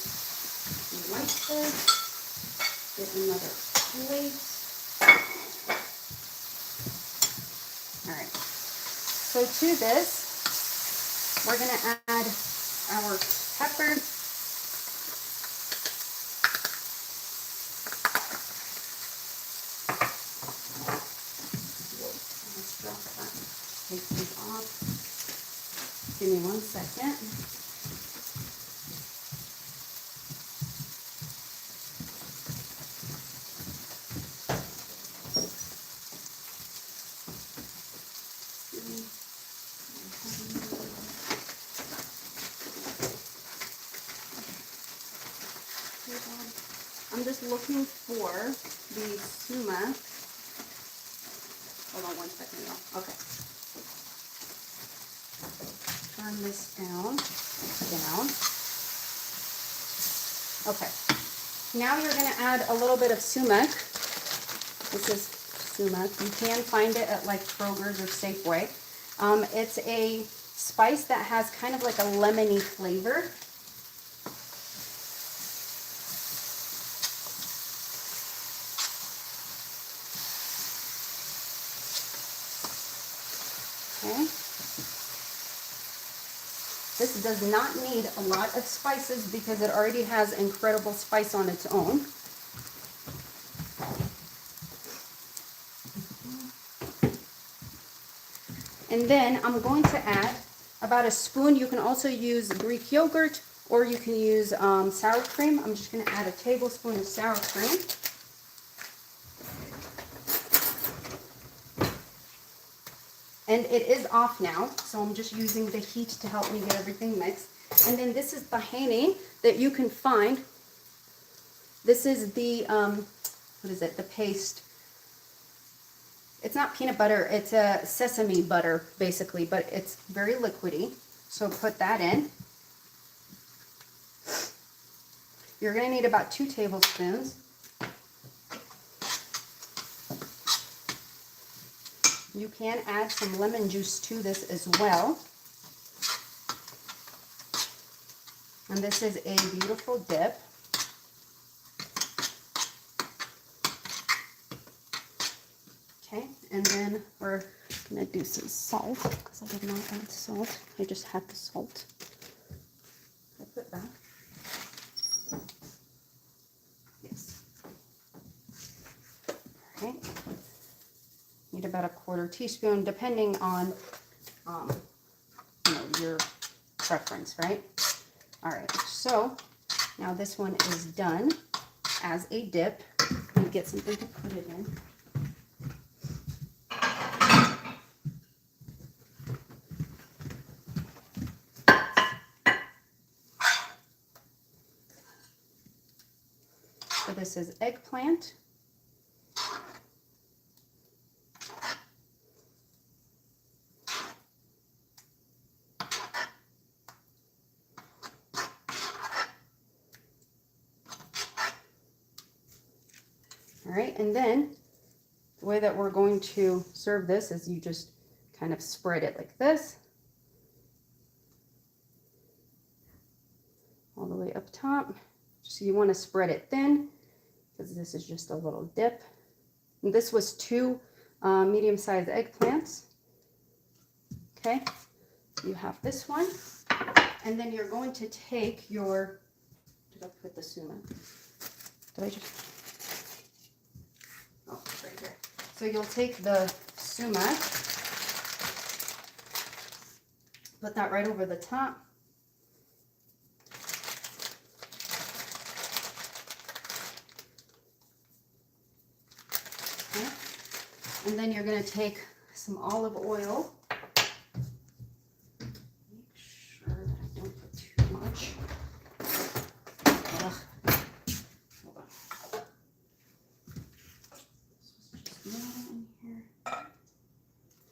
Like this. Get another plate. All right. So to this, we're going to add our pepper. Let's drop that. Take these off. Give me 1 second. I'm just looking for the sumac. Hold on 1 second, y'all. Okay. Turn this down. Okay. Now you're going to add a little bit of sumac. This is sumac. You can find it at like Kroger's or Safeway. It's a spice that has kind of like a lemony flavor. Okay. This does not need a lot of spices because it already has incredible spice on its own. And then I'm going to add about a spoon. You can also use Greek yogurt or you can use sour cream. I'm just going to add a tablespoon of sour cream. And it is off now, so I'm just using the heat to help me get everything mixed. And then this is tahini that you can find. This is the, what is it, the paste. It's not peanut butter, it's a sesame butter, basically, but it's very liquidy. So put that in. You're gonna need about 2 tablespoons. You can add some lemon juice to this as well. And this is a beautiful dip. Okay, and then we're gonna do some salt because I did not add salt. I just had the salt. I put that. Yes. All right. Need about a 1/4 teaspoon, depending on, your preference, right? All right, so now this one is done as a dip. Let me get something to put it in. So this is eggplant. All right, and then the way that we're going to serve this is you just kind of spread it like this. All the way up top. So you want to spread it thin because this is just a little dip. And this was 2 medium-sized eggplants. Okay, you have this one. And then you're going to take your, did I put the sumac? Did I just? Oh, it's right here. So you'll take the sumac, put that right over the top. And then you're going to take some olive oil. Make sure that I don't put too much. Ugh. Hold on. Just in here.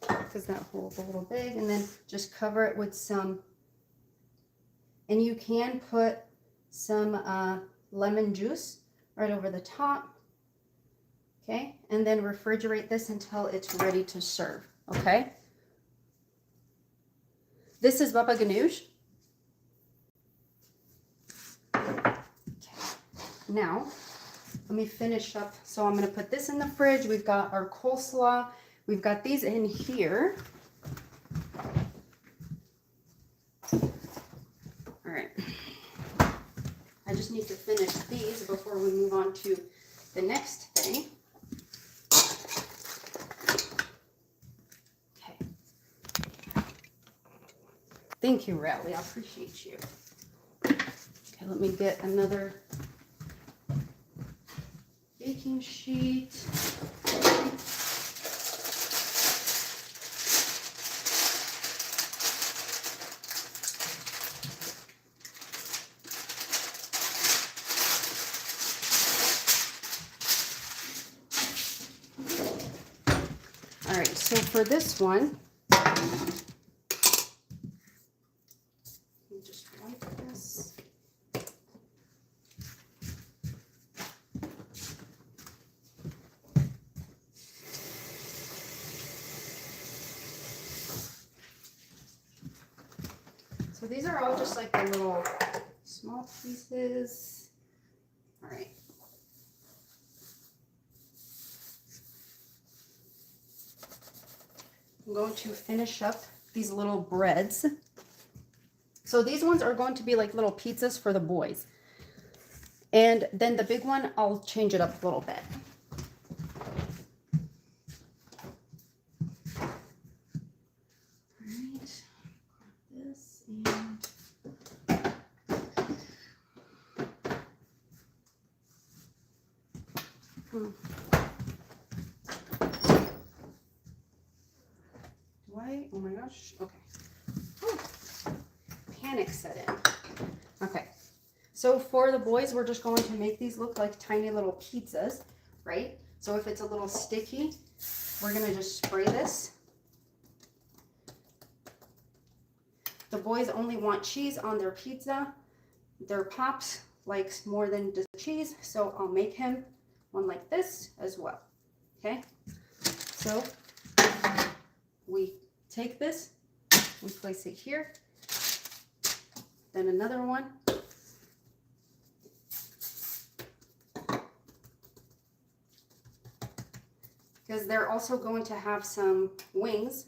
Because that hole's a little big. And then just cover it with some, and you can put some lemon juice right over the top. Okay, and then refrigerate this until it's ready to serve. Okay, this is baba ganoush. Okay. Now let me finish up. So I'm going to put this in the fridge. We've got our coleslaw. We've got these in here. All right. I just need to finish these before we move on to the next thing. Okay. Thank you, Riley. I appreciate you. Okay, let me get another baking sheet. All right, so for this one, let me just wipe this. So these are all just like the little small pieces. All right. I'm going to finish up these little breads. So these ones are going to be like little pizzas for the boys. And then the big one, I'll change it up a little bit. All right, grab this and oh my gosh, okay. Oh, panic set in. Okay, so for the boys, we're just going to make these look like tiny little pizzas, right? So if it's a little sticky, we're gonna just spray this. The boys only want cheese on their pizza. Their pops likes more than just cheese, so I'll make him one like this as well, okay? So we take this and place it here, then another one, because they're also going to have some wings,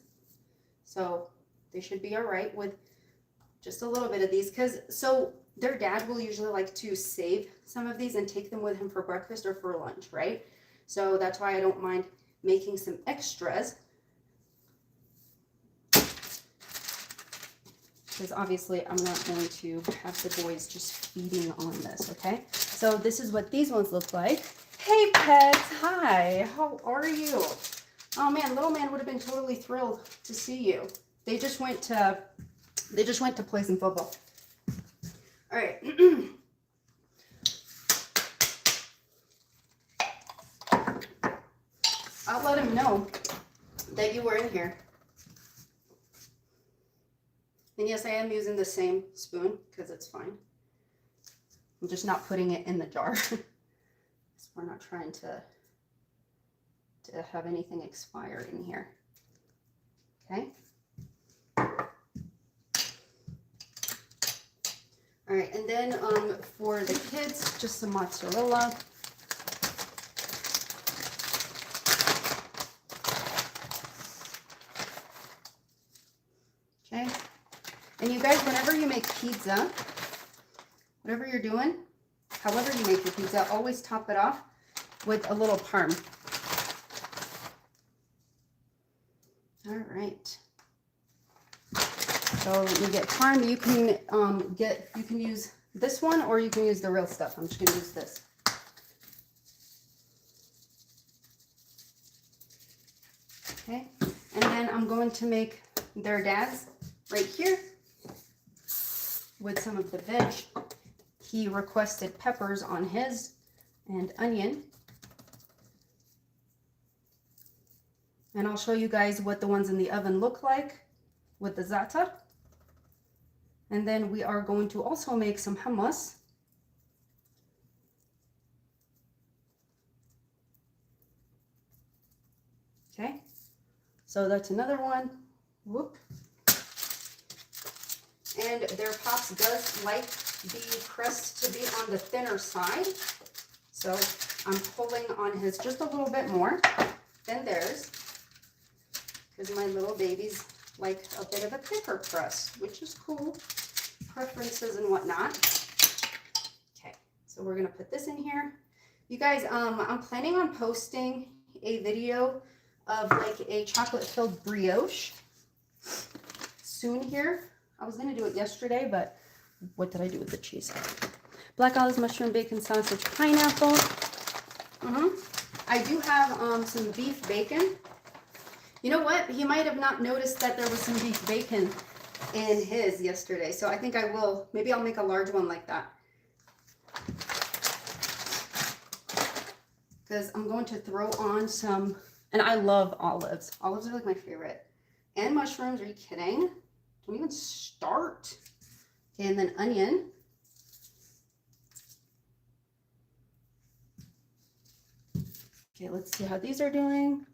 so they should be all right with just a little bit of these, because so their dad will usually like to save some of these and take them with him for breakfast or for lunch, right? So that's why I don't mind making some extras, because obviously I'm not going to have the boys just feeding on this, okay? So this is what these ones look like. Hey pets, hi, how are you? Oh man, little man would have been totally thrilled to see you. They just went to play some football. All right. I'll let him know that you were in here. And yes, I am using the same spoon because it's fine. I'm just not putting it in the jar. We're not trying to have anything expire in here. Okay. All right, and then for the kids, just some mozzarella. Okay. And you guys, whenever you make pizza, whatever you're doing, however you make your pizza, always top it off with a little parm. All right. So you get parm. You can use this one or you can use the real stuff. I'm just gonna use this. Okay, and then I'm going to make their dad's right here with some of the veg. He requested peppers on his and onion. And I'll show you guys what the ones in the oven look like with the za'atar. And then we are going to also make some hummus. Okay, so that's another one. Whoop. And their pops does like the crust to be on the thinner side. So I'm pulling on his just a little bit more than theirs, because my little babies like a bit of a thicker crust, which is cool. Preferences and whatnot. Okay, so we're gonna put this in here. You guys, I'm planning on posting a video of like a chocolate-filled brioche soon here. I was gonna do it yesterday, but what did I do with the cheese? Black olives, mushroom, bacon, sausage, pineapple. I do have some beef bacon. You know what? He might have not noticed that there was some beef bacon in his yesterday, so I think I will. Maybe I'll make a large one like that. Because I'm going to throw on some, and I love olives. Olives are like my favorite. And mushrooms, are you kidding? Don't even start. Okay, and then onion. Okay, let's see how these are doing.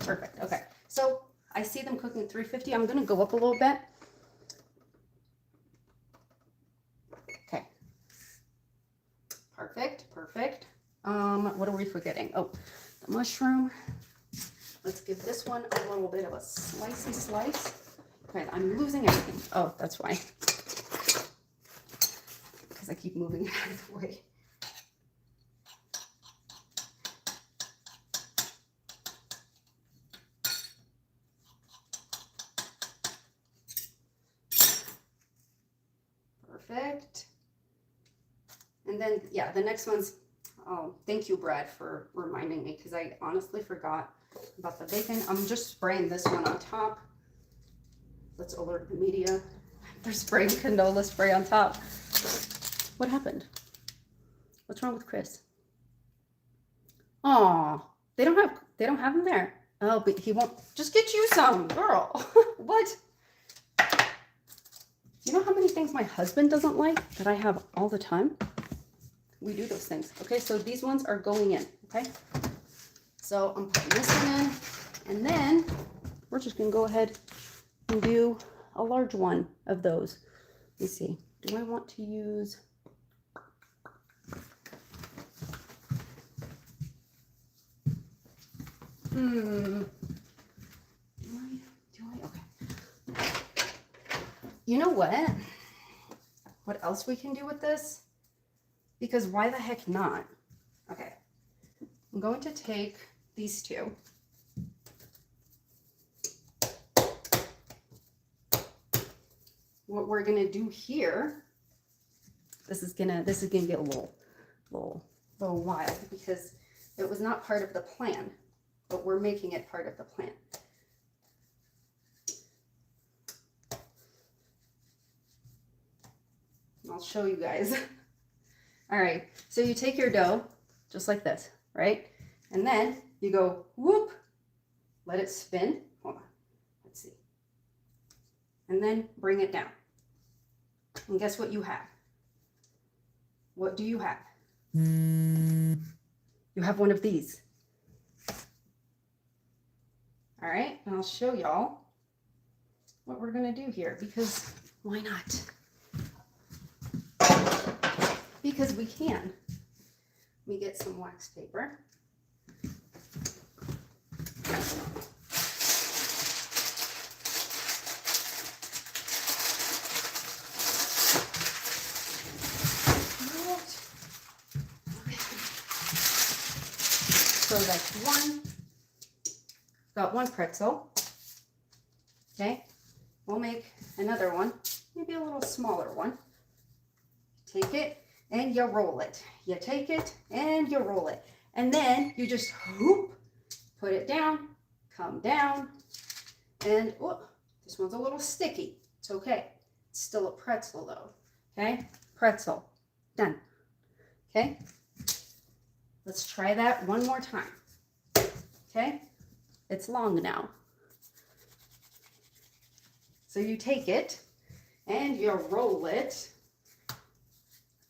Perfect, okay. So I see them cooking at 350. I'm gonna go up a little bit. Okay. Perfect, perfect. What are we forgetting? Oh, the mushroom. Let's give this one a little bit of a slicey slice. Okay, I'm losing everything. Oh, that's why. Because I keep moving out of the way. Perfect. And then, yeah, the next one's, oh, thank you, Brad, for reminding me, because I honestly forgot about the bacon. I'm just spraying this one on top. Let's alert the media. They're spraying canola spray on top. What happened? What's wrong with Chris? Aw, they don't have him there. Oh, but he won't. Just get you some, girl. What? You know how many things my husband doesn't like that I have all the time? We do those things. Okay, so these ones are going in, okay? So I'm putting this one in, and then we're just gonna go ahead and do a large one of those. Let me see, do I want to use, do I, okay. You know what? What else we can do with this? Because why the heck not? Okay, I'm going to take these two. What we're gonna do here, this is gonna get a little wild, because it was not part of the plan, but we're making it part of the plan. And I'll show you guys. All right, so you take your dough just like this, right? And then you go whoop, let it spin. Hold on, let's see. And then bring it down. And guess what you have? What do you have? You have one of these. All right, and I'll show y'all what we're gonna do here, because why not? Because we can. Let me get some wax paper. So that's one. Got one pretzel. Okay, we'll make another one, maybe a little smaller one. Take it and you roll it. You take it and you roll it. And then you just whoop, put it down, come down, and oh, this one's a little sticky. It's okay. It's still a pretzel though. Okay, pretzel, done. Okay, let's try that one more time. Okay, it's long now. So you take it and you roll it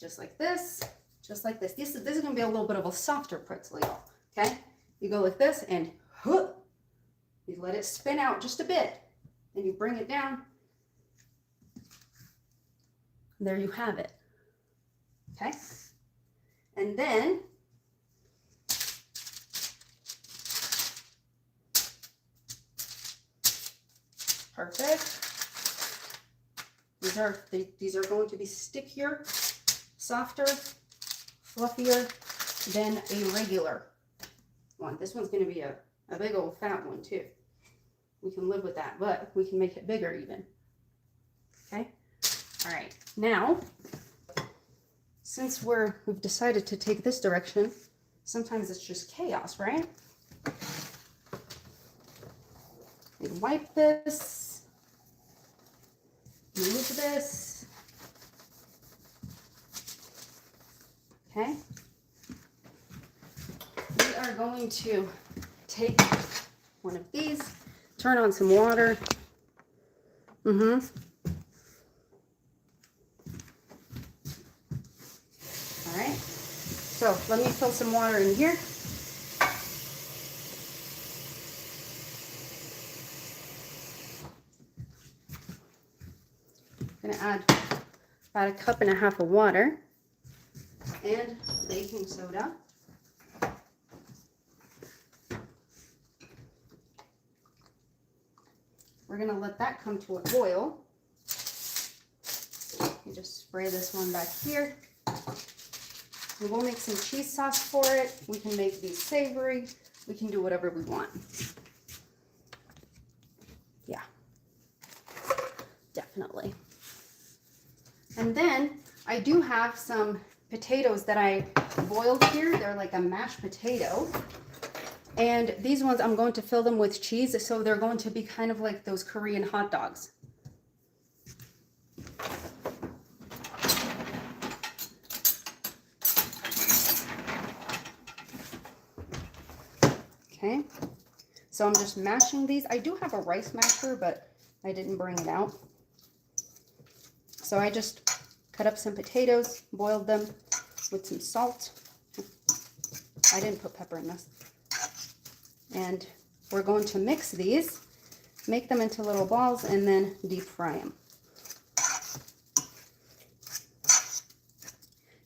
just like this, just like this. This is gonna be a little bit of a softer pretzel, y'all. Okay, you go like this and you let it spin out just a bit, and you bring it down. And there you have it. Okay, and then perfect. These are going to be stickier, softer, fluffier than a regular one. This one's going to be a big old fat one too. We can live with that, but we can make it bigger even. Okay. All right. Now, since we've decided to take this direction, sometimes it's just chaos, right? We wipe this, move this. Okay. We are going to take one of these, turn on some water. All right. So let me fill some water in here. I'm gonna add about 1.5 cups of water and baking soda. We're gonna let that come to a boil. You just spray this one back here. And we'll make some cheese sauce for it. We can make these savory. We can do whatever we want. Yeah, definitely. And then I do have some potatoes that I boiled here. They're like a mashed potato. And these ones, I'm going to fill them with cheese, so they're going to be kind of like those Korean hot dogs. Okay, so I'm just mashing these. I do have a rice masher, but I didn't bring it out. So I just cut up some potatoes, boiled them with some salt. I didn't put pepper in this. And we're going to mix these, make them into little balls, and then deep fry them.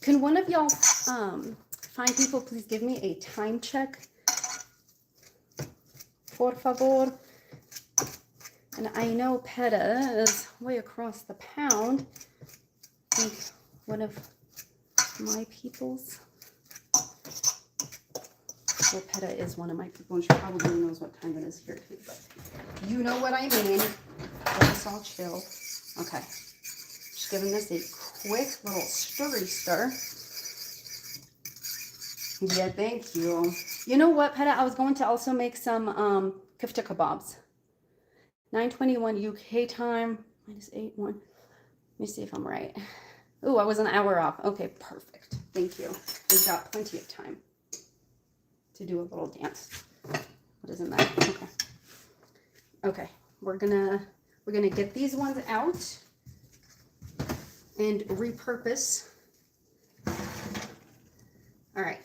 Can one of y'all fine people please give me a time check? Por favor. And I know PETA is way across the pound. I think one of my people's. Well, PETA is one of my people, and she probably knows what time it is here too, but you know what I mean. Let us all chill. Okay. Just giving this a quick little stir. Yeah, thank you. You know what, PETA? I was going to also make some kofta kebabs. 9:21 UK time, -8:1. Let me see if I'm right. Ooh, I was an hour off. Okay, perfect. Thank you. We've got plenty of time to do a little dance. What is in that? Okay. Okay, we're gonna get these ones out and repurpose. All right.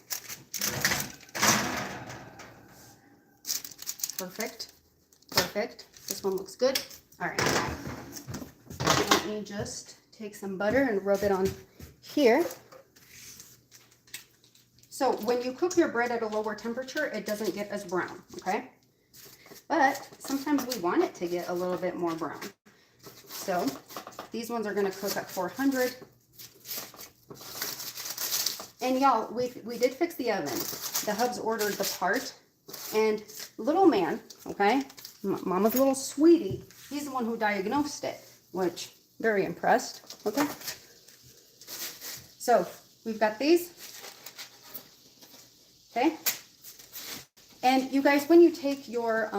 Perfect. Perfect. This one looks good. All right. Let me just take some butter and rub it on here. So when you cook your bread at a lower temperature, it doesn't get as brown, okay? But sometimes we want it to get a little bit more brown. So these ones are gonna cook at 400. And y'all, we did fix the oven. The hubs ordered the part, and little man, okay, Mama's little sweetie, he's the one who diagnosed it, which, very impressed, okay? So we've got these. Okay, And you guys, when you take your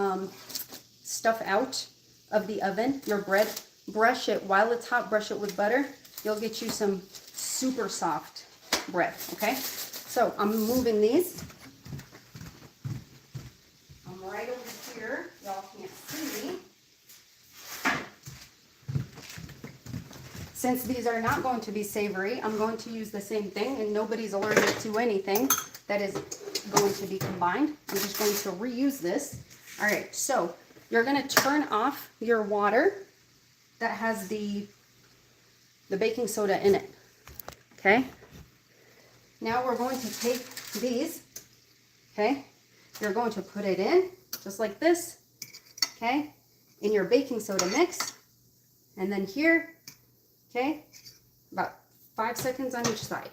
stuff out of the oven, your bread, brush it while it's hot, brush it with butter. You'll get you some super soft bread, okay? So I'm moving these. I'm right over here. Y'all can't see me. Since these are not going to be savory, I'm going to use the same thing, and nobody's allergic to anything that is going to be combined. I'm just going to reuse this. All right, so you're going to turn off your water that has the baking soda in it, okay? Now we're going to take these, okay? You're going to put it in, just like this, okay? In your baking soda mix, and then here, okay? About 5 seconds on each side.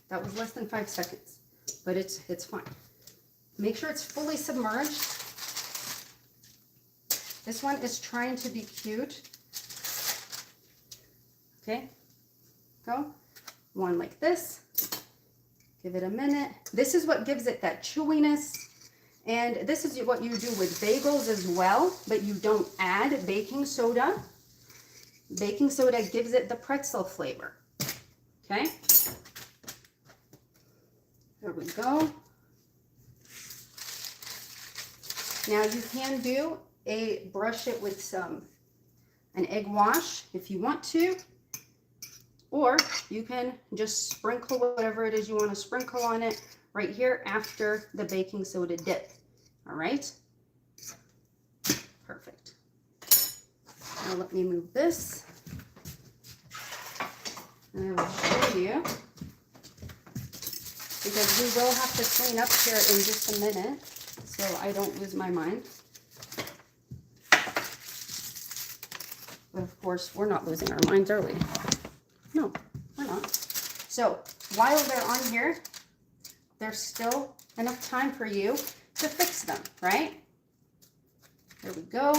That was less than 5 seconds, but it's fine. Make sure it's fully submerged. This one is trying to be cute. Okay, go. One like this. Give it a minute. This is what gives it that chewiness. And this is what you do with bagels as well, but you don't add baking soda. Baking soda gives it the pretzel flavor. Okay, there we go. Now you can do brush it with an egg wash if you want to, or you can just sprinkle whatever it is you want to sprinkle on it right here after the baking soda dip. All right, perfect. Now let me move this, and I will show you, because we will have to clean up here in just a minute so I don't lose my mind. But of course, we're not losing our minds, are we? No, we're not. So while they're on here, there's still enough time for you to fix them, right? There we go.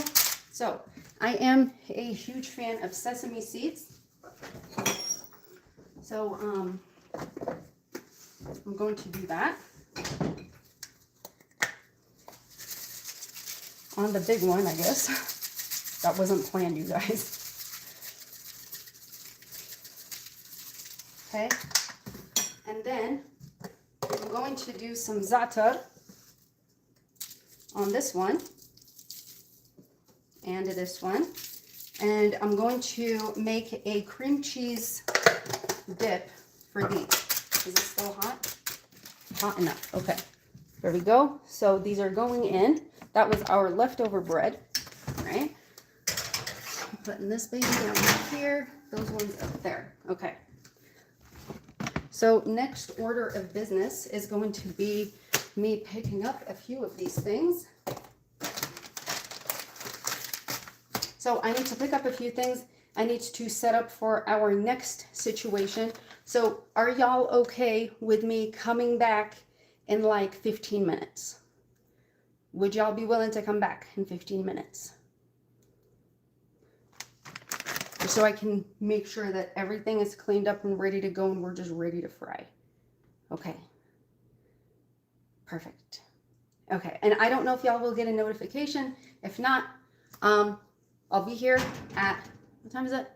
So I am a huge fan of sesame seeds. So I'm going to do that on the big one, I guess. That wasn't planned, you guys. Okay, and then I'm going to do some za'atar on this one and this one, and I'm going to make a cream cheese dip for these. Is it still hot? Hot enough. Okay, there we go. So these are going in. That was our leftover bread, right? Putting this baby down here, those ones up there. Okay. So next order of business is going to be me picking up a few of these things. So I need to pick up a few things. I need to set up for our next situation. So are y'all okay with me coming back in like 15 minutes? Would y'all be willing to come back in 15 minutes? So I can make sure that everything is cleaned up and ready to go and we're just ready to fry. Okay. Perfect. Okay, and I don't know if y'all will get a notification. If not, I'll be here at, what time is it?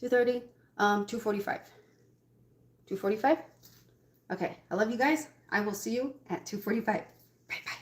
2:30? 2:45. 2:45? Okay, I love you guys. I will see you at 2:45. Bye-bye.